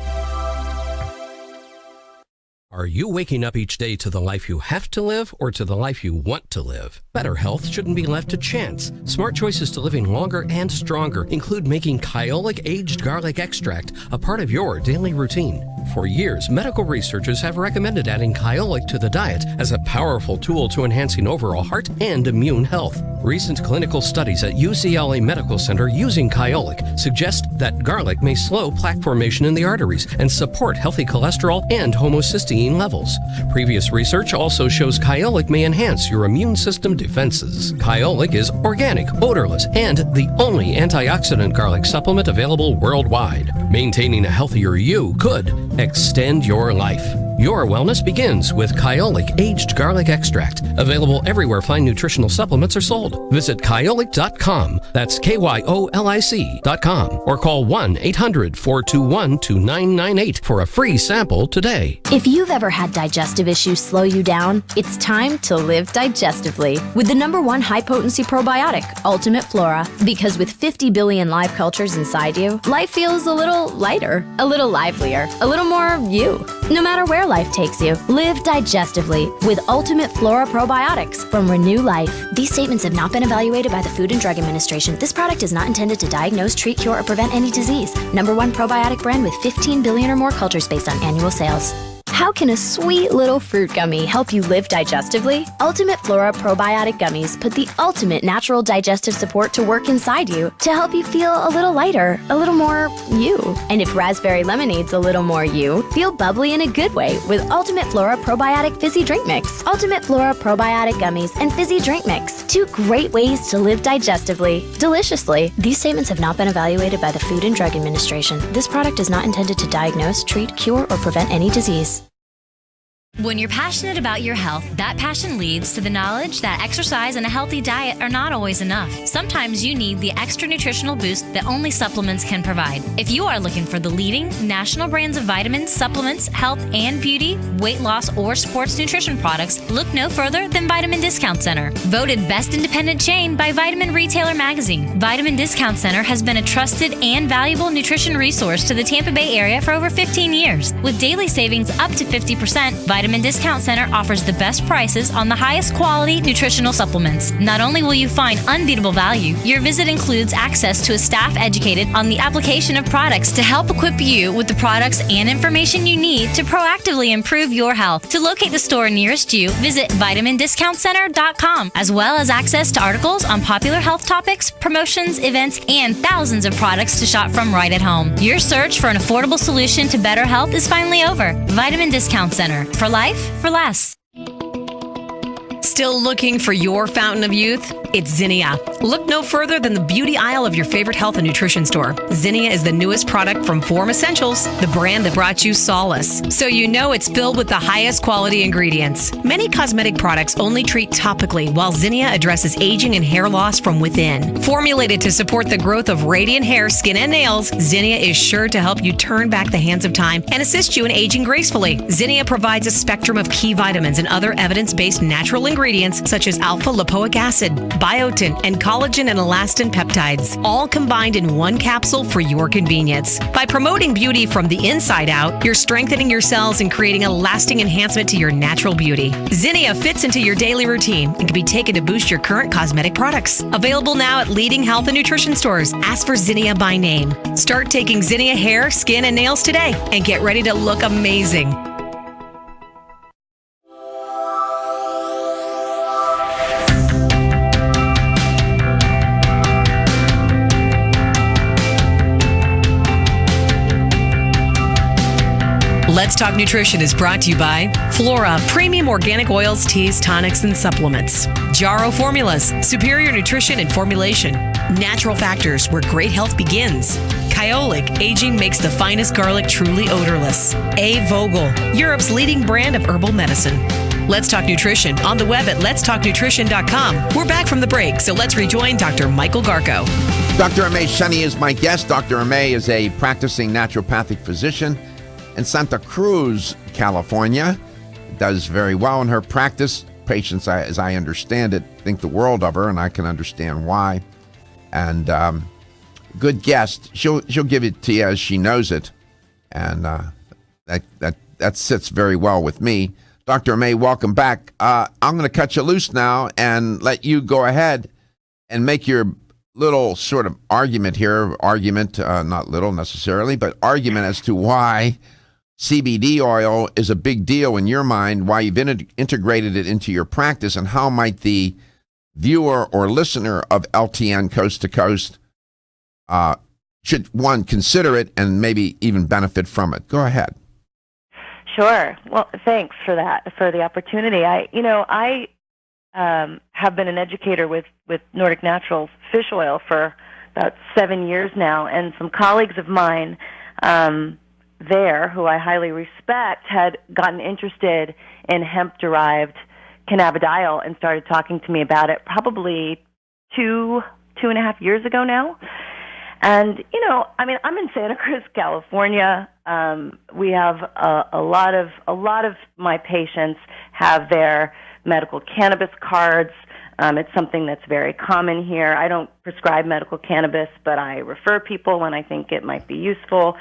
Are you waking up each day to the life you have to live or to the life you want to live? Better health shouldn't be left to chance. Smart choices to living longer and stronger include making Kyolic aged garlic extract a part of your daily routine. For years, medical researchers have recommended adding Kyolic to the diet as a powerful tool to enhancing overall heart and immune health. Recent clinical studies at UCLA Medical Center using Kyolic suggest that garlic may slow plaque formation in the arteries and support healthy cholesterol and homocysteine levels. Previous research also shows Kyolic may enhance your immune system defenses. Kyolic is organic, odorless, and the only antioxidant garlic supplement available worldwide. Maintaining a healthier you could extend your life. Your wellness begins with Kyolic aged garlic extract, available everywhere fine nutritional supplements are sold. Visit kyolic.com, that's KYOLIC.com, or call 1-800-421-2998 for a free sample today. If you've ever had digestive issues slow you down, it's time to live digestively with the #1 high-potency probiotic, Ultimate Flora. Because with 50 billion live cultures inside you, life feels a little lighter, a little livelier, a little more you. No matter where life takes you, live digestively with Ultimate Flora probiotics from Renew Life. These statements have not been evaluated by the Food and Drug Administration. This product is not intended to diagnose, treat, cure, or prevent any disease. #1 probiotic brand with 15 billion or more cultures based on annual sales. How can a sweet little fruit gummy help you live digestively? Ultimate Flora probiotic gummies put the ultimate natural digestive support to work inside you to help you feel a little lighter, a little more you. And if raspberry lemonade's a little more you, feel bubbly in a good way with Ultimate Flora probiotic fizzy drink mix. Ultimate Flora probiotic gummies and fizzy drink mix. 2 great ways to live digestively, deliciously. These statements have not been evaluated by the Food and Drug Administration. This product is not intended to diagnose, treat, cure, or prevent any disease. When you're passionate about your health, that passion leads to the knowledge that exercise and a healthy diet are not always enough. Sometimes you need the extra nutritional boost that only supplements can provide. If you are looking for the leading national brands of vitamins, supplements, health and beauty, weight loss, or sports nutrition products, look no further than Vitamin Discount Center. Voted best independent chain by Vitamin Retailer Magazine, Vitamin Discount Center has been a trusted and valuable nutrition resource to the Tampa Bay area for over 15 years. With daily savings up to 50%, Vitamin Discount Center offers the best prices on the highest quality nutritional supplements. Not only will you find unbeatable value, your visit includes access to a staff educated on the application of products to help equip you with the products and information you need to proactively improve your health. To locate the store nearest you, visit vitamindiscountcenter.com, as well as access to articles on popular health topics, promotions, events, and thousands of products to shop from right at home. Your search for an affordable solution to better health is finally over. Vitamin Discount Center. For life, for less. Still looking for your fountain of youth? It's Zinnia. Look no further than the beauty aisle of your favorite health and nutrition store. Zinnia is the newest product from Form Essentials, the brand that brought you solace. So you know it's filled with the highest quality ingredients. Many cosmetic products only treat topically, while Zinnia addresses aging and hair loss from within. Formulated to support the growth of radiant hair, skin, and nails, Zinnia is sure to help you turn back the hands of time and assist you in aging gracefully. Zinnia provides a spectrum of key vitamins and other evidence-based natural ingredients such as alpha-lipoic acid, biotin, and collagen and elastin peptides, all combined in one capsule for your convenience. By promoting beauty from the inside out, you're strengthening your cells and creating a lasting enhancement to your natural beauty. Zinnia fits into your daily routine and can be taken to boost your current cosmetic products. Available now at leading health and nutrition stores. Ask for Zinnia by name. Start taking Zinnia hair, skin, and nails today and get ready to look amazing. Let's Talk Nutrition is brought to you by Flora, premium organic oils, teas, tonics, and supplements. Jarro Formulas, superior nutrition and formulation. Natural Factors, where great health begins. Kyolic, aging makes the finest garlic truly odorless. A. Vogel, Europe's leading brand of herbal medicine. Let's Talk Nutrition on the web at letstalknutrition.com. We're back from the break, so let's rejoin Dr. Michael Garko. Dr. Amiee Shunney is my guest. Dr. Aimme is a practicing naturopathic physician in Santa Cruz, California. Does very well in her practice. Patients, as I understand it, think the world of her, and I can understand why. And good guest. She'll give it to you as she knows it, and that sits very well with me. Dr. Aimme, welcome back. I'm going to cut you loose now and let you go ahead and make your little sort of argument here. Argument, not little necessarily, but argument as to why CBD oil is a big deal in your mind, why you've integrated it into your practice, and how might the viewer or listener of LTN Coast to Coast should, one, consider it and maybe even benefit from it. Go ahead. Sure. Well, thanks for that, for the opportunity. I have been an educator with Nordic Naturals fish oil for about 7 years now, and some colleagues of mine there, who I highly respect, had gotten interested in hemp-derived cannabidiol and started talking to me about it probably two and a half years ago now. And, I'm in Santa Cruz, California. We have a lot of my patients have their medical cannabis cards. It's something that's very common here. I don't prescribe medical cannabis, but I refer people when I think it might be useful.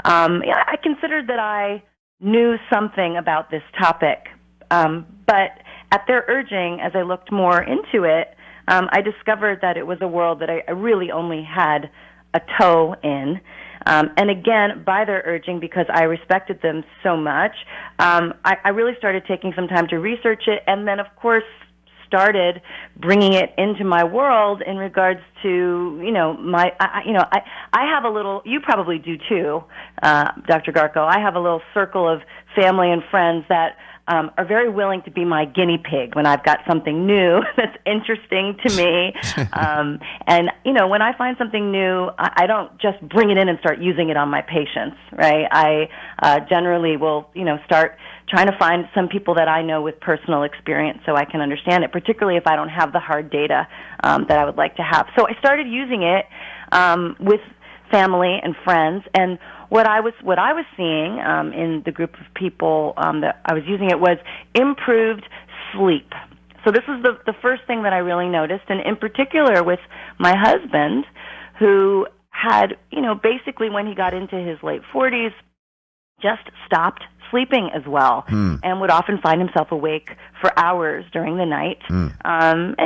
I considered that I knew something about this topic, but at their urging, as I looked more into it, I discovered that it was a world that I really only had a toe in. And again, by their urging, because I respected them so much, I really started taking some time to research it, and then, of course, started bringing it into my world in regards to, I have a little, you probably do too, Dr. Garko, I have a little circle of family and friends that are very willing to be my guinea pig when I've got something new that's interesting to me. And, when I find something new, I don't just bring it in and start using it on my patients, right? I generally will, start trying to find some people that I know with personal experience so I can understand it, particularly if I don't have the hard data that I would like to have. So I started using it with family and friends, and what I was seeing in the group of people that I was using it was improved sleep. So this is the first thing that I really noticed, and in particular with my husband, who had, basically when he got into his late 40s, just stopped sleeping as well, and would often find himself awake for hours during the night. And,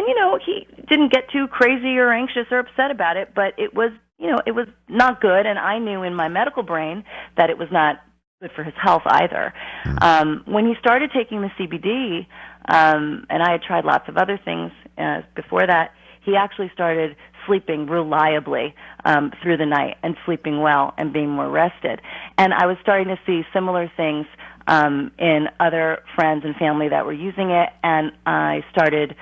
he didn't get too crazy or anxious or upset about it, but it was, it was not good, and I knew in my medical brain that it was not good for his health either. When he started taking the CBD, and I had tried lots of other things before that, he actually started sleeping reliably through the night and sleeping well and being more rested. And I was starting to see similar things in other friends and family that were using it, and I started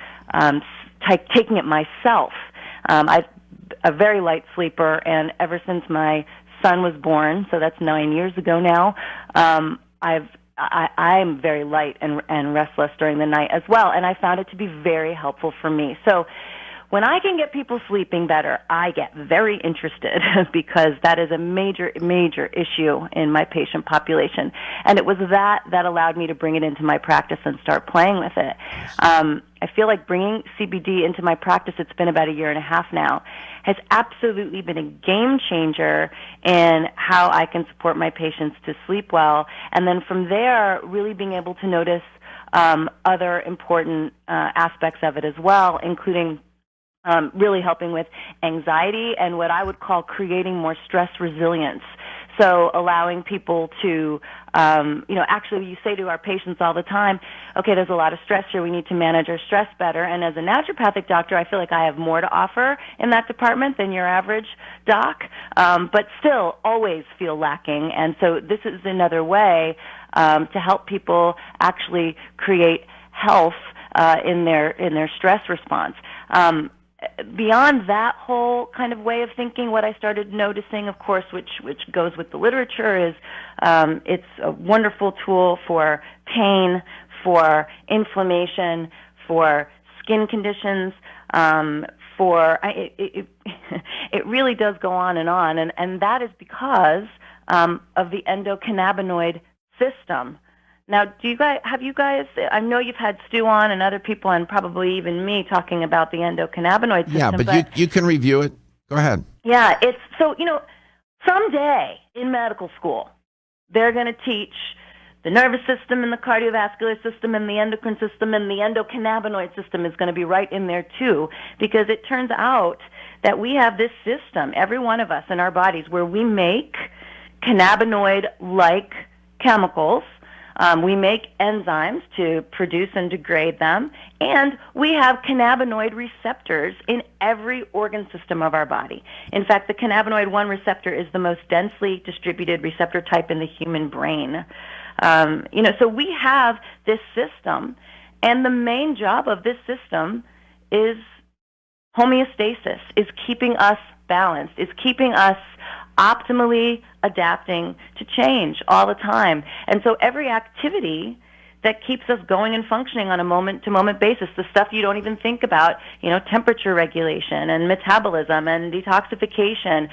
taking it myself. I'm a very light sleeper, and ever since my son was born, so that's 9 years ago now, I'm very light and restless during the night as well, and I found it to be very helpful for me. So when I can get people sleeping better, I get very interested because that is a major, major issue in my patient population. And it was that allowed me to bring it into my practice and start playing with it. I feel like bringing CBD into my practice, it's been about 1.5 years now, has absolutely been a game changer in how I can support my patients to sleep well. And then from there, really being able to notice other important aspects of it as well, including really helping with anxiety and what I would call creating more stress resilience. So allowing people to, actually you say to our patients all the time, okay, there's a lot of stress here. We need to manage our stress better. And as a naturopathic doctor, I feel like I have more to offer in that department than your average doc, but still always feel lacking. And so this is another way to help people actually create health in their stress response. Beyond that whole kind of way of thinking, what I started noticing, of course, which goes with the literature, is it's a wonderful tool for pain, for inflammation, for skin conditions, it really does go on, and that is because of the endocannabinoid system. Now, have you guys, I know you've had Stu on and other people and probably even me talking about the endocannabinoid system. Yeah, but you can review it. Go ahead. Yeah, it's, so, someday in medical school, they're going to teach the nervous system and the cardiovascular system and the endocrine system, and the endocannabinoid system is going to be right in there too, because it turns out that we have this system, every one of us in our bodies, where we make cannabinoid-like chemicals. We make enzymes to produce and degrade them, and we have cannabinoid receptors in every organ system of our body. In fact, the cannabinoid 1 receptor is the most densely distributed receptor type in the human brain. So we have this system, and the main job of this system is homeostasis, is keeping us balanced, is keeping us optimally adapting to change all the time. And so every activity that keeps us going and functioning on a moment-to-moment basis, the stuff you don't even think about, temperature regulation and metabolism and detoxification,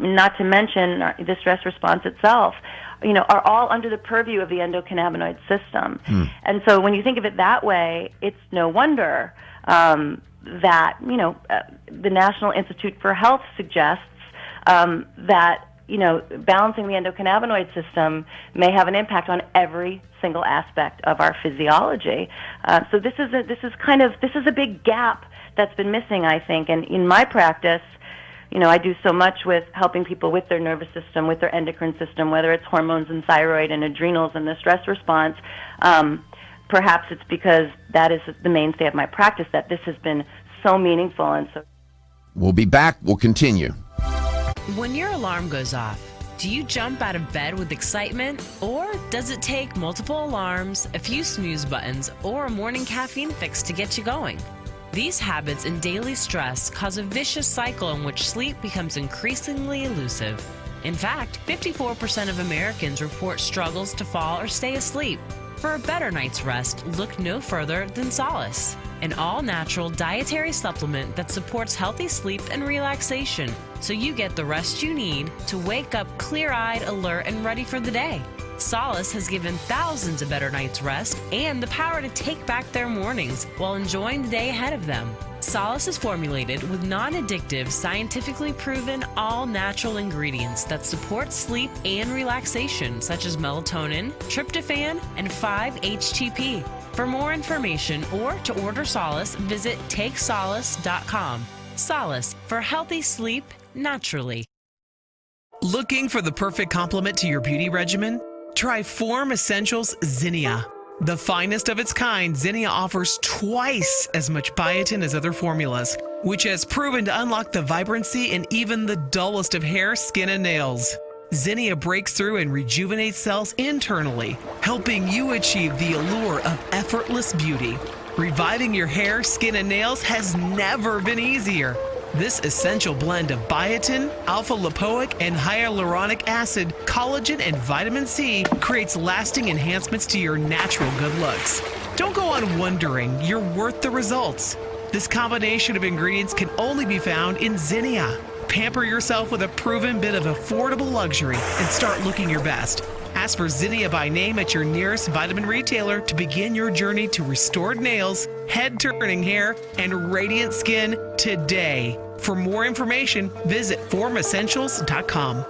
not to mention the stress response itself, are all under the purview of the endocannabinoid system. And so when you think of it that way, it's no wonder that, the National Institute for Health suggests that balancing the endocannabinoid system may have an impact on every single aspect of our physiology. So this is a big gap that's been missing, I think. And in my practice, I do so much with helping people with their nervous system, with their endocrine system, whether it's hormones and thyroid and adrenals and the stress response. Perhaps it's because that is the mainstay of my practice that this has been so meaningful. And so we'll be back. We'll continue. When your alarm goes off, do you jump out of bed with excitement? Or does it take multiple alarms, a few snooze buttons, or a morning caffeine fix to get you going? These habits and daily stress cause a vicious cycle in which sleep becomes increasingly elusive. In fact, 54% of Americans report struggles to fall or stay asleep. For a better night's rest, look no further than Solace, an all-natural dietary supplement that supports healthy sleep and relaxation, so you get the rest you need to wake up clear-eyed, alert, and ready for the day. Solace has given thousands a better night's rest and the power to take back their mornings while enjoying the day ahead of them. Solace is formulated with non-addictive, scientifically proven, all-natural ingredients that support sleep and relaxation, such as melatonin, tryptophan, and 5-HTP. For more information or to order Solace, visit takesolace.com. Solace, for healthy sleep naturally. Looking for the perfect complement to your beauty regimen? Try Form Essentials Zinnia. The finest of its kind, Zinnia offers twice as much biotin as other formulas, which has proven to unlock the vibrancy in even the dullest of hair, skin, and nails. Zinnia breaks through and rejuvenates cells internally, helping you achieve the allure of effortless beauty. Reviving your hair, skin, and nails has never been easier. This essential blend of biotin, alpha-lipoic, and hyaluronic acid, collagen, and vitamin C creates lasting enhancements to your natural good looks. Don't go on wondering, you're worth the results. This combination of ingredients can only be found in Zinnia. Pamper yourself with a proven bit of affordable luxury and start looking your best. Ask for Zinnia by name at your nearest vitamin retailer to begin your journey to restored nails, head-turning hair, and radiant skin today. For more information, visit formessentials.com.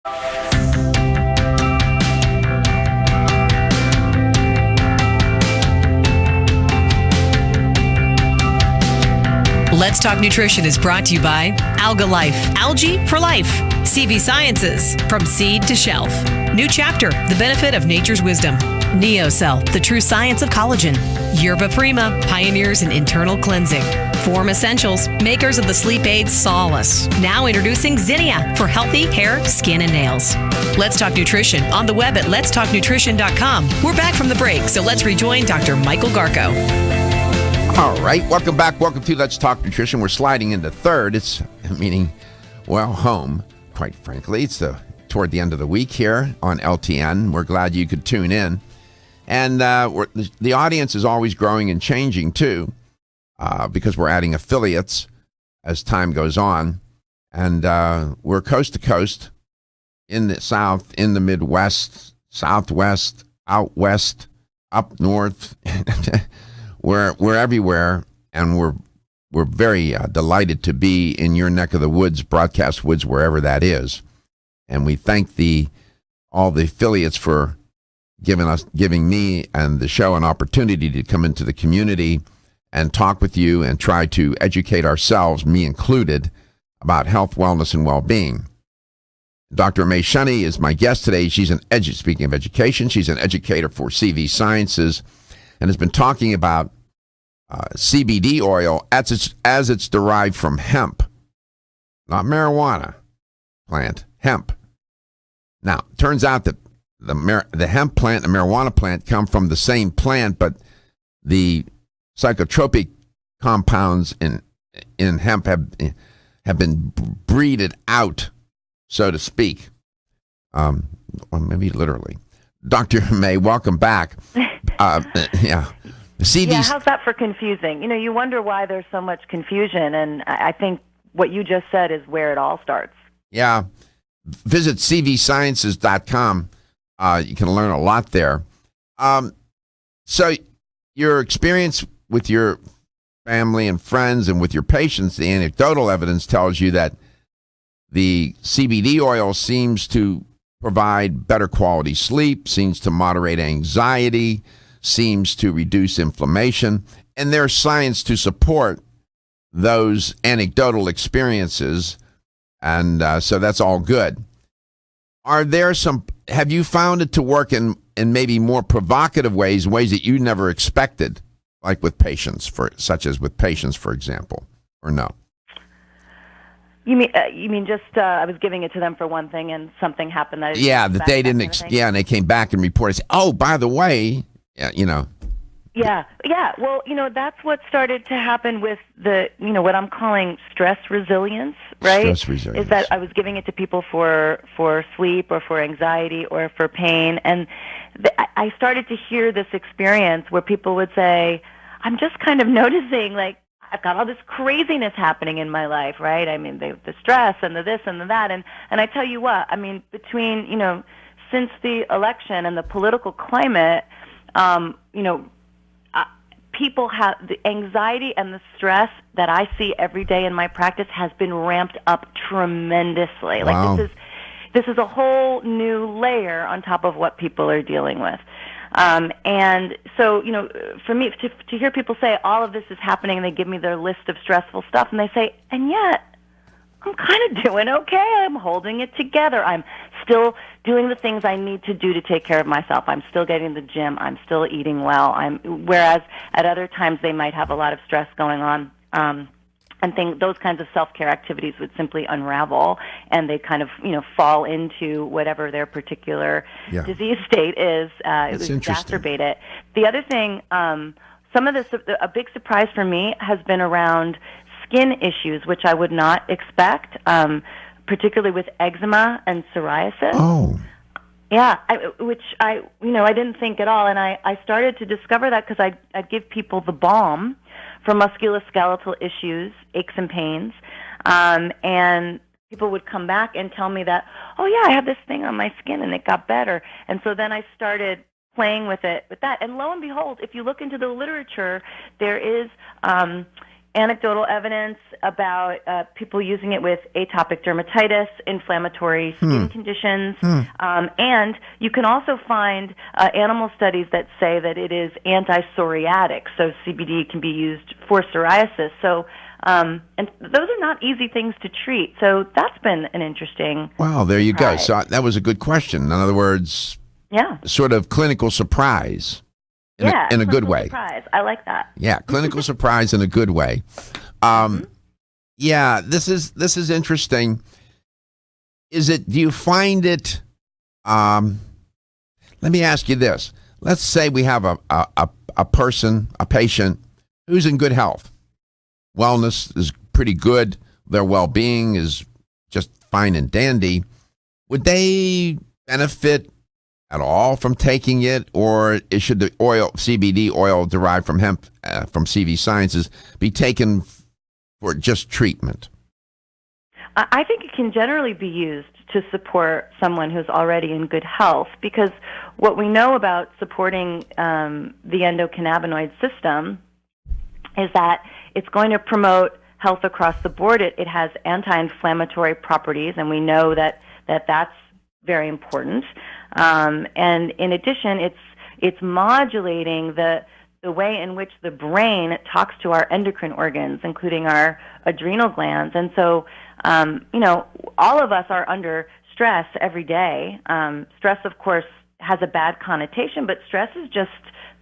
Let's Talk Nutrition is brought to you by Alga Life, Algae for Life, CV Sciences, From Seed to Shelf, New Chapter, The Benefit of Nature's Wisdom, NeoCell, The True Science of Collagen, Yerba Prima, Pioneers in Internal Cleansing, Form Essentials, makers of the sleep aid Solace. Now introducing Zinnia for healthy hair, skin, and nails. Let's Talk Nutrition on the web at letstalknutrition.com. We're back from the break, so let's rejoin Dr. Michael Garko. All right, welcome back. Welcome to Let's Talk Nutrition. We're sliding into third. It's meaning, well, home, quite frankly. It's toward the end of the week here on LTN. We're glad you could tune in. And the audience is always growing and changing, too, because we're adding affiliates as time goes on. And we're coast to coast in the South, in the Midwest, Southwest, out West, up North. We're everywhere, and we're very delighted to be in your neck of the woods, broadcast woods, wherever that is. And we thank all the affiliates for giving me and the show an opportunity to come into the community and talk with you and try to educate ourselves, me included, about health, wellness, and well-being. Dr. Amiee Shunney is my guest today. She's speaking of education, she's an educator for CV Sciences, and has been talking about CBD oil as it's derived from hemp, not marijuana plant, hemp. Now, it turns out that the hemp plant and the marijuana plant come from the same plant, but the psychotropic compounds in hemp have been breeded out, so to speak, or maybe literally. Dr. Amiee, welcome back. Yeah. How's that for confusing? You wonder why there's so much confusion, and I think what you just said is where it all starts. Yeah. Visit cvsciences.com. You can learn a lot there. So your experience with your family and friends and with your patients, the anecdotal evidence tells you that the CBD oil seems to provide better quality sleep, seems to moderate anxiety, seems to reduce inflammation, and there's science to support those anecdotal experiences, and so that's all good. Have you found it to work in maybe more provocative ways that you never expected, like with patients, such as with patients, for example, or no? You mean just I was giving it to them for one thing and something happened that that they didn't and they came back and reported, oh, by the way, Yeah. Well, that's what started to happen with the, what I'm calling stress resilience, right? Stress resilience. Is that I was giving it to people for sleep or for anxiety or for pain. And I started to hear this experience where people would say, I'm just kind of noticing, like, I've got all this craziness happening in my life, right? I mean, the stress and the this and the that. And I tell you what, I mean, between, since the election and the political climate, people have the anxiety and the stress that I see every day in my practice has been ramped up tremendously. Wow. Like this is a whole new layer on top of what people are dealing with. And so, for me to hear people say all of this is happening and they give me their list of stressful stuff and they say, and yet I'm kind of doing okay. I'm holding it together. I'm still doing the things I need to do to take care of myself. I'm still getting to the gym. I'm still eating well. Whereas at other times they might have a lot of stress going on, and those kinds of self-care activities would simply unravel, and they kind of fall into whatever their particular disease state is. It would exacerbate it. The other thing, a big surprise for me has been around skin issues, which I would not expect, particularly with eczema and psoriasis. Oh. Yeah, which I didn't think at all, and I started to discover that because I'd give people the balm for musculoskeletal issues, aches and pains, and people would come back and tell me that, oh yeah, I have this thing on my skin and it got better, and so then I started playing with that, and lo and behold, if you look into the literature, there is anecdotal evidence about people using it with atopic dermatitis, inflammatory skin conditions, and you can also find animal studies that say that it is anti-psoriatic, so CBD can be used for psoriasis. So, and those are not easy things to treat, so that's been an interesting Wow, there you go. surprise. So that was a good question. In other words, sort of clinical surprise in a good clinical way. Surprise. I like that. Yeah, clinical surprise in a good way. Yeah, this is interesting. Do you find it, let me ask you this. Let's say we have a patient who's in good health. Wellness is pretty good. Their well-being is just fine and dandy. Would they benefit at all from taking it, or should the CBD oil derived from hemp, from CV Sciences, be taken for just treatment? I think it can generally be used to support someone who's already in good health, because what we know about supporting the endocannabinoid system is that it's going to promote health across the board. It has anti-inflammatory properties, and we know that that's very important. And in addition, it's modulating the way in which the brain talks to our endocrine organs, including our adrenal glands. And so, all of us are under stress every day. Stress, of course, has a bad connotation, but stress is just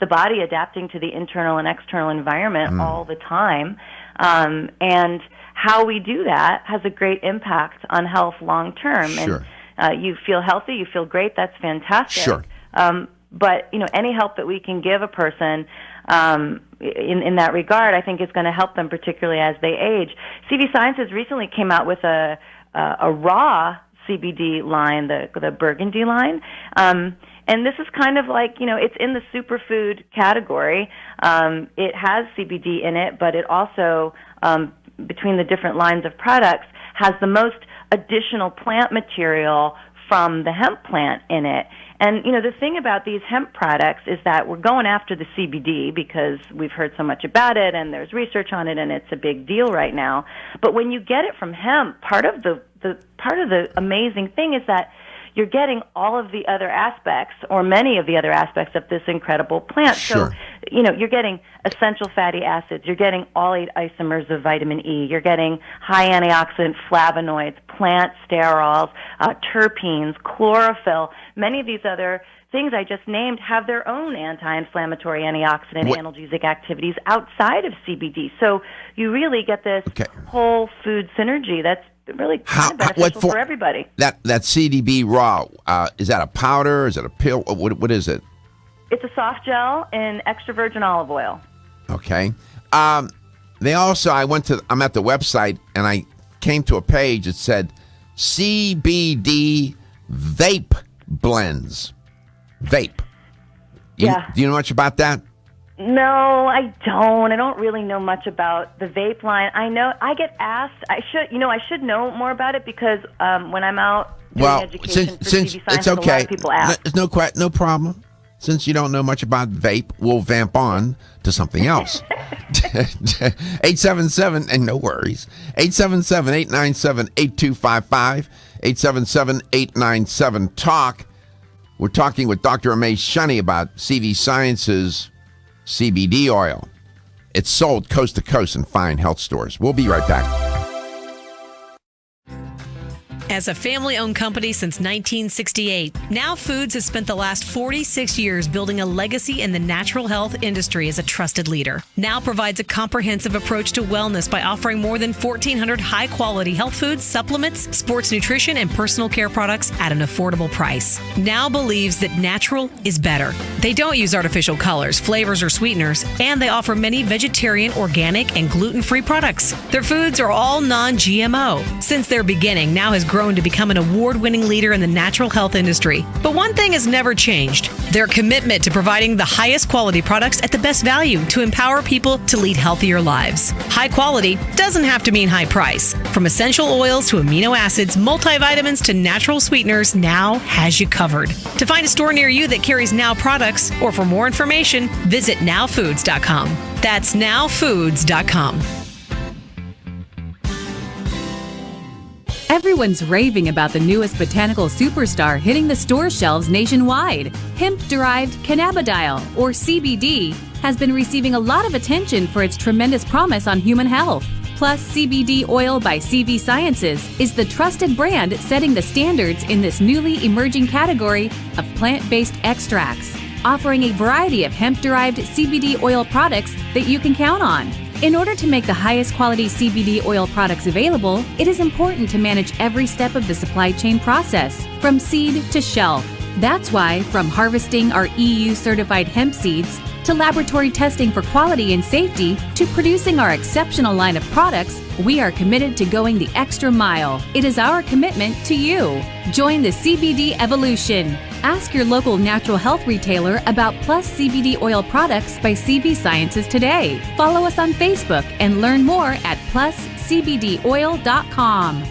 the body adapting to the internal and external environment all the time. And how we do that has a great impact on health long term. Sure. And you feel healthy, you feel great, that's fantastic. Sure. But any help that we can give a person in that regard, I think is going to help them, particularly as they age. CV Sciences recently came out with a raw CBD line, the Burgundy line. And this is kind of like, it's in the superfood category. It has CBD in it, but it also, between the different lines of products, has the most additional plant material from the hemp plant in it. And, the thing about these hemp products is that we're going after the CBD because we've heard so much about it and there's research on it and it's a big deal right now. But when you get it from hemp, part of the amazing thing is that you're getting all of the other aspects, or many of the other aspects of this incredible plant. Sure. So, you're getting essential fatty acids, you're getting all 8 isomers of vitamin E, you're getting high antioxidant flavonoids, plant sterols, terpenes, chlorophyll. Many of these other things I just named have their own anti-inflammatory, antioxidant, analgesic activities outside of CBD. So you really get this whole food synergy that's really kind of beneficial for everybody. That CBD raw, is that a powder? Is it a pill? What is it? It's a soft gel in extra virgin olive oil. Okay. They also, I'm at the website and I came to a page that said CBD vape blends. Vape. Do you know much about that? No, I don't. I don't really know much about the vape line. I know I get asked. I should know more about it because when I'm out doing education for since CV Science, it's okay, a lot of people ask. There's no problem. Since you don't know much about vape, we'll vamp on to something else. 877, and no worries. 877-897-8255. 877-897-TALK. We're talking with Dr. Amiee Shunney about CV Sciences CBD oil. It's sold coast to coast in fine health stores. We'll be right back. As a family-owned company since 1968, Now Foods has spent the last 46 years building a legacy in the natural health industry as a trusted leader. Now provides a comprehensive approach to wellness by offering more than 1,400 high-quality health foods, supplements, sports nutrition, and personal care products at an affordable price. Now believes that natural is better. They don't use artificial colors, flavors, or sweeteners, and they offer many vegetarian, organic, and gluten-free products. Their foods are all non-GMO. Since their beginning, Now has grown to become an award-winning leader in the natural health industry. But one thing has never changed: their commitment to providing the highest quality products at the best value to empower people to lead healthier lives. High quality doesn't have to mean high price. From essential oils to amino acids, multivitamins to natural sweeteners, Now has you covered. To find a store near you that carries Now products, or for more information, visit nowfoods.com. That's nowfoods.com. Everyone's raving about the newest botanical superstar hitting the store shelves nationwide. Hemp-derived cannabidiol, or CBD, has been receiving a lot of attention for its tremendous promise on human health. Plus, CBD Oil by CV Sciences is the trusted brand setting the standards in this newly emerging category of plant-based extracts, offering a variety of hemp-derived CBD oil products that you can count on. In order to make the highest quality CBD oil products available, it is important to manage every step of the supply chain process, from seed to shelf. That's why, from harvesting our EU-certified hemp seeds, to laboratory testing for quality and safety, to producing our exceptional line of products, we are committed to going the extra mile. It is our commitment to you. Join the CBD evolution. Ask your local natural health retailer about Plus CBD oil products by CV Sciences today. Follow us on Facebook and learn more at pluscbdoil.com.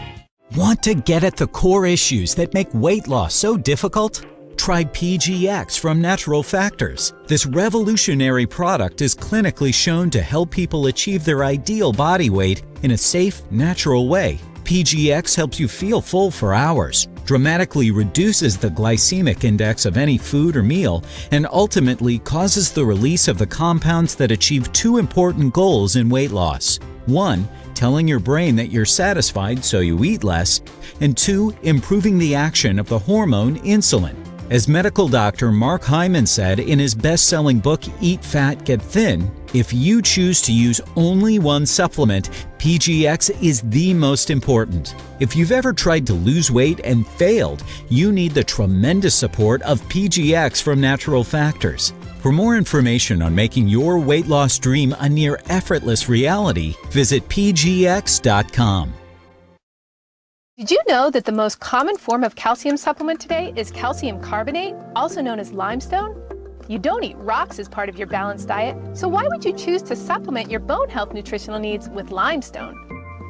Want to get at the core issues that make weight loss so difficult? Try PGX from Natural Factors. This revolutionary product is clinically shown to help people achieve their ideal body weight in a safe, natural way. PGX helps you feel full for hours, dramatically reduces the glycemic index of any food or meal, and ultimately causes the release of the compounds that achieve two important goals in weight loss. 1, telling your brain that you're satisfied so you eat less, and 2, improving the action of the hormone insulin. As medical doctor Mark Hyman said in his best-selling book, Eat Fat, Get Thin, if you choose to use only one supplement, PGX is the most important. If you've ever tried to lose weight and failed, you need the tremendous support of PGX from Natural Factors. For more information on making your weight loss dream a near effortless reality, visit pgx.com. Did you know that the most common form of calcium supplement today is calcium carbonate, also known as limestone? You don't eat rocks as part of your balanced diet, so why would you choose to supplement your bone health nutritional needs with limestone?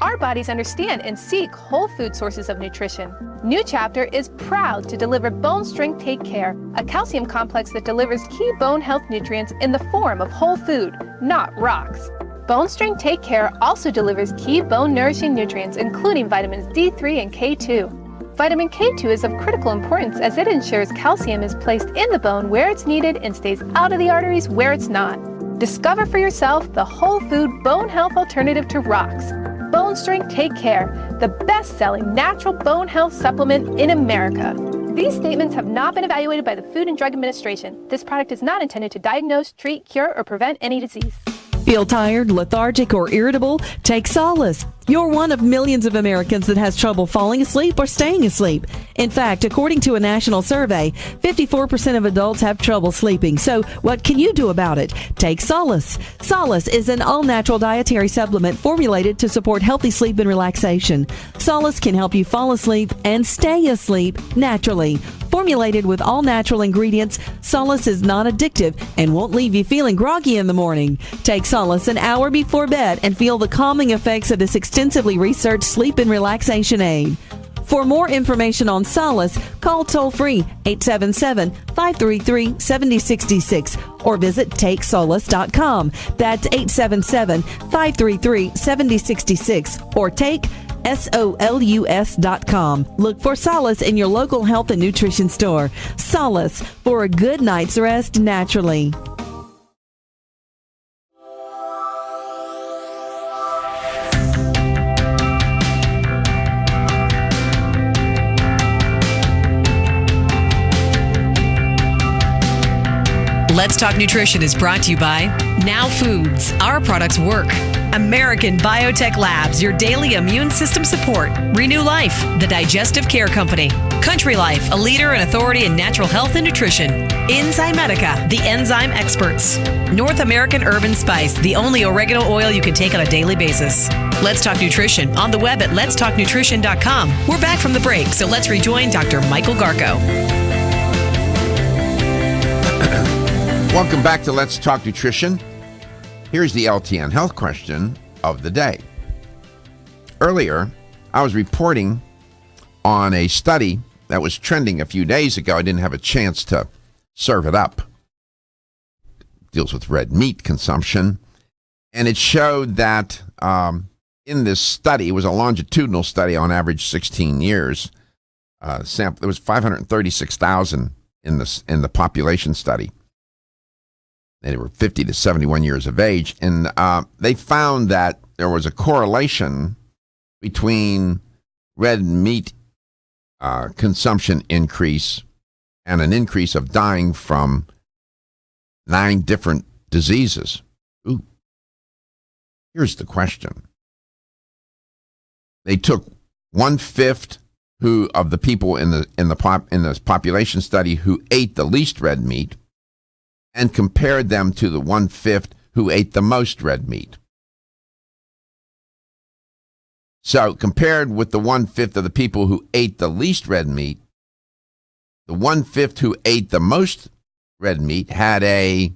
Our bodies understand and seek whole food sources of nutrition. New Chapter is proud to deliver Bone Strength Take Care, a calcium complex that delivers key bone health nutrients in the form of whole food, not rocks. Bone Strength Take Care also delivers key bone-nourishing nutrients, including vitamins D3 and K2. Vitamin K2 is of critical importance as it ensures calcium is placed in the bone where it's needed and stays out of the arteries where it's not. Discover for yourself the whole food bone health alternative to rocks. Bone Strength Take Care, the best-selling natural bone health supplement in America. These statements have not been evaluated by the Food and Drug Administration. This product is not intended to diagnose, treat, cure, or prevent any disease. Feel tired, lethargic, or irritable? Take Solace. You're one of millions of Americans that has trouble falling asleep or staying asleep. In fact, according to a national survey, 54% of adults have trouble sleeping. So what can you do about it? Take Solace. Solace is an all-natural dietary supplement formulated to support healthy sleep and relaxation. Solace can help you fall asleep and stay asleep naturally. Formulated with all-natural ingredients, Solace is non-addictive and won't leave you feeling groggy in the morning. Take Solace an hour before bed and feel the calming effects of this extensively researched sleep and relaxation aid. For more information on Solace, call toll-free 877-533-7066 or visit TakeSolace.com. That's 877-533-7066 or take SOLUS.com. Look for Solace in your local health and nutrition store. Solace, for a good night's rest naturally. Let's Talk Nutrition is brought to you by Now Foods. Our products work. American Biotech Labs, your daily immune system support. Renew Life, the digestive care company. Country Life, a leader and authority in natural health and nutrition. Enzymedica, the enzyme experts. North American Herb and Spice, the only oregano oil you can take on a daily basis. Let's Talk Nutrition on the web at letstalknutrition.com. We're back from the break, so let's rejoin Dr. Michael Garko. Welcome back to Let's Talk Nutrition. Here's the LTN health question of the day. Earlier, I was reporting on a study that was trending a few days ago. I didn't have a chance to serve it up. It deals with red meat consumption. And it showed that in this study, it was a longitudinal study on average 16 years. There was 536,000 in the population study. They were 50 to 71 years of age, and they found that there was a correlation between red meat consumption increase and an increase of dying from 9 different diseases. Ooh. Here's the question. They took 1/5 of the people in this population study who ate the least red meat and compared them to the 1/5 who ate the most red meat. So compared with the 1/5 of the people who ate the least red meat, the 1/5 who ate the most red meat had a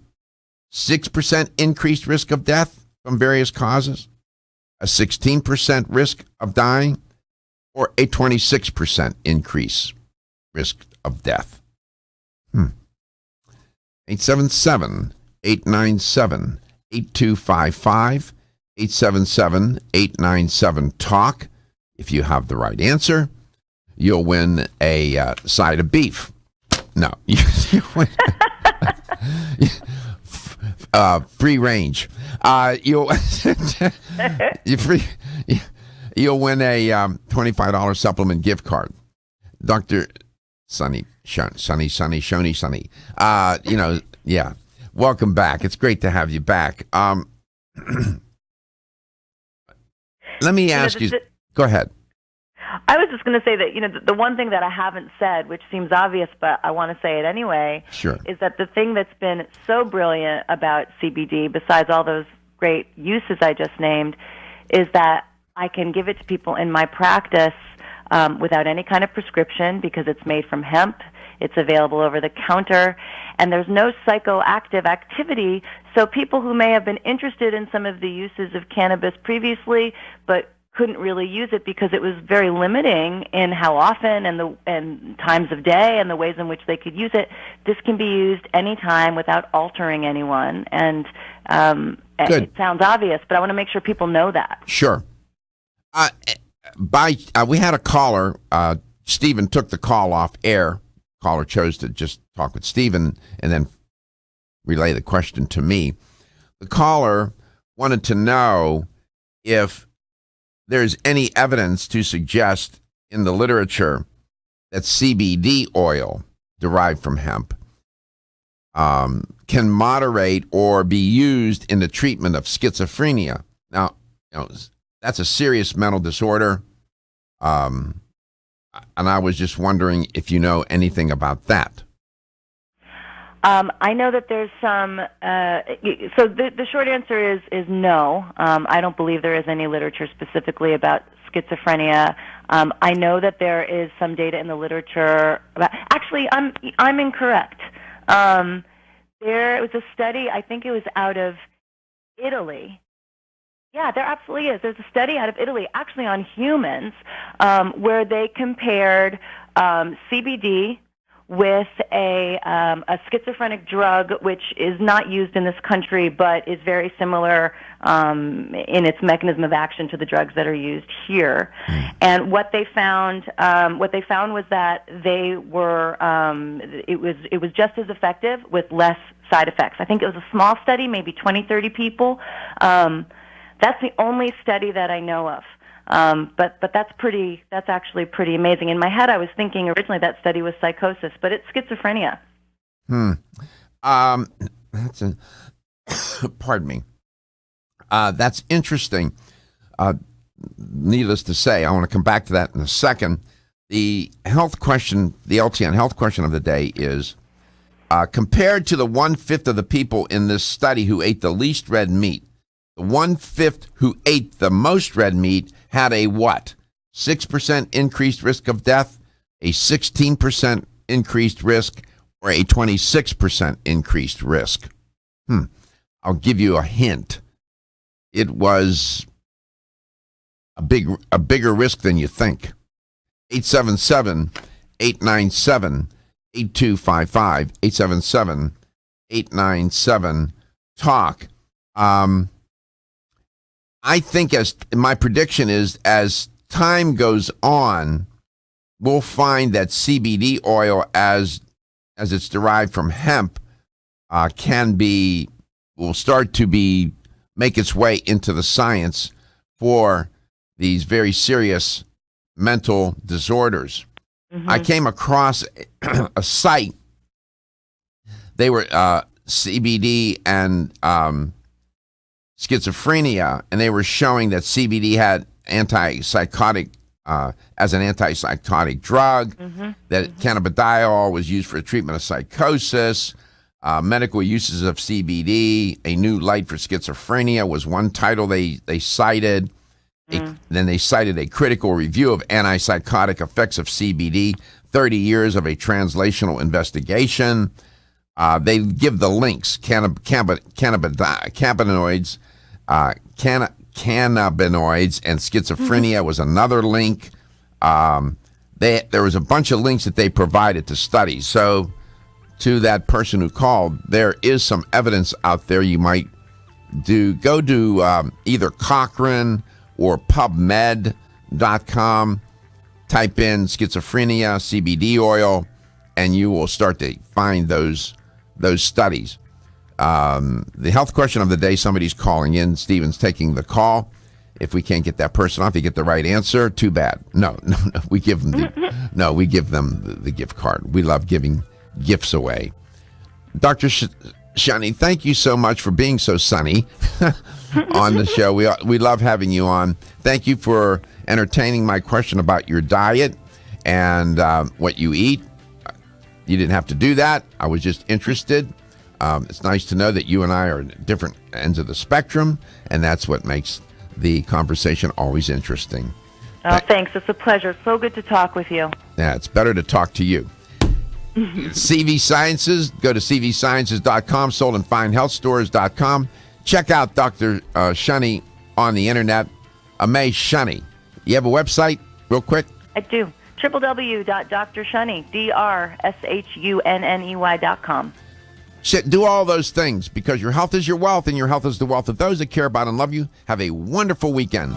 6% increased risk of death from various causes, a 16% risk of dying, or a 26% increase risk of death. 877-897-8255, 877-897-TALK. If you have the right answer, you'll win a side of beef. No, you win free range. You'll win a $25 supplement gift card. Dr. Shunney. Yeah. Welcome back. It's great to have you back. Let me ask you. Go ahead. I was just going to say that, the one thing that I haven't said, which seems obvious, but I want to say it anyway, sure, is that the thing that's been so brilliant about CBD, besides all those great uses I just named, is that I can give it to people in my practice without any kind of prescription because it's made from hemp. It's available over the counter, and there's no psychoactive activity. So people who may have been interested in some of the uses of cannabis previously, but couldn't really use it because it was very limiting in how often and times of day and the ways in which they could use it, this can be used anytime without altering anyone. And it sounds obvious, but I want to make sure people know that. Sure. We had a caller. Stephen took the call off air. Caller chose to just talk with Stephen and then relay the question to me. The caller wanted to know if there's any evidence to suggest in the literature that CBD oil derived from hemp can moderate or be used in the treatment of schizophrenia. Now, that's a serious mental disorder. And I was just wondering if you know anything about that. I know that there's some. So the short answer is no. I don't believe there is any literature specifically about schizophrenia. I know that there is some data in the literature about. Actually, I'm incorrect. There was a study. I think it was out of Italy. Yeah, there absolutely is. There's a study out of Italy, actually on humans, where they compared CBD with a schizophrenic drug, which is not used in this country, but is very similar in its mechanism of action to the drugs that are used here. And what they found was that they were it was just as effective with less side effects. I think it was a small study, maybe 20, 30 people. That's the only study that I know of. But that's actually pretty amazing. In my head, I was thinking originally that study was psychosis, but it's schizophrenia. Pardon me. That's interesting. Needless to say, I want to come back to that in a second. The health question, the LTN health question of the day is, compared to the 1/5 of the people in this study who ate the least red meat, the 1/5 who ate the most red meat had a what? 6% increased risk of death, a 16% increased risk, or a 26% increased risk? I'll give you a hint. It was a bigger risk than you think. 877-897-8255, 877-897-TALK. I think my prediction is as time goes on, we'll find that CBD oil, as it's derived from hemp, will start to make its way into the science for these very serious mental disorders. Mm-hmm. I came across a site. They were CBD and schizophrenia, and they were showing that CBD had antipsychotic as an antipsychotic drug, that cannabidiol was used for treatment of psychosis, medical uses of CBD, a new light for schizophrenia was one title they cited. Then they cited a critical review of antipsychotic effects of CBD, 30 years of a translational investigation. They give the links, cannabinoids, cannabinoids and schizophrenia was another link. There was a bunch of links that they provided to studies. So to that person who called, there is some evidence out there you might go to either Cochrane or PubMed.com, type in schizophrenia, CBD oil, and you will start to find those studies. The health question of the day, somebody's calling in. Stephen's taking the call. If we can't get that person off, you get the right answer. Too bad. No. We give them the gift card. We love giving gifts away. Dr. Shunney, thank you so much for being so sunny on the show. We love having you on. Thank you for entertaining my question about your diet and what you eat. You didn't have to do that. I was just interested. It's nice to know that you and I are at different ends of the spectrum, and that's what makes the conversation always interesting. Oh, thanks. It's a pleasure. So good to talk with you. Yeah, it's better to talk to you. CV Sciences, go to cvsciences.com, sold in fine health stores.com. Check out Dr. Shunney on the internet, Amiee Shunney. You have a website, real quick? I do. www.drshunney, DRSHUNNEY.com. Do all those things because your health is your wealth and your health is the wealth of those that care about and love you. Have a wonderful weekend.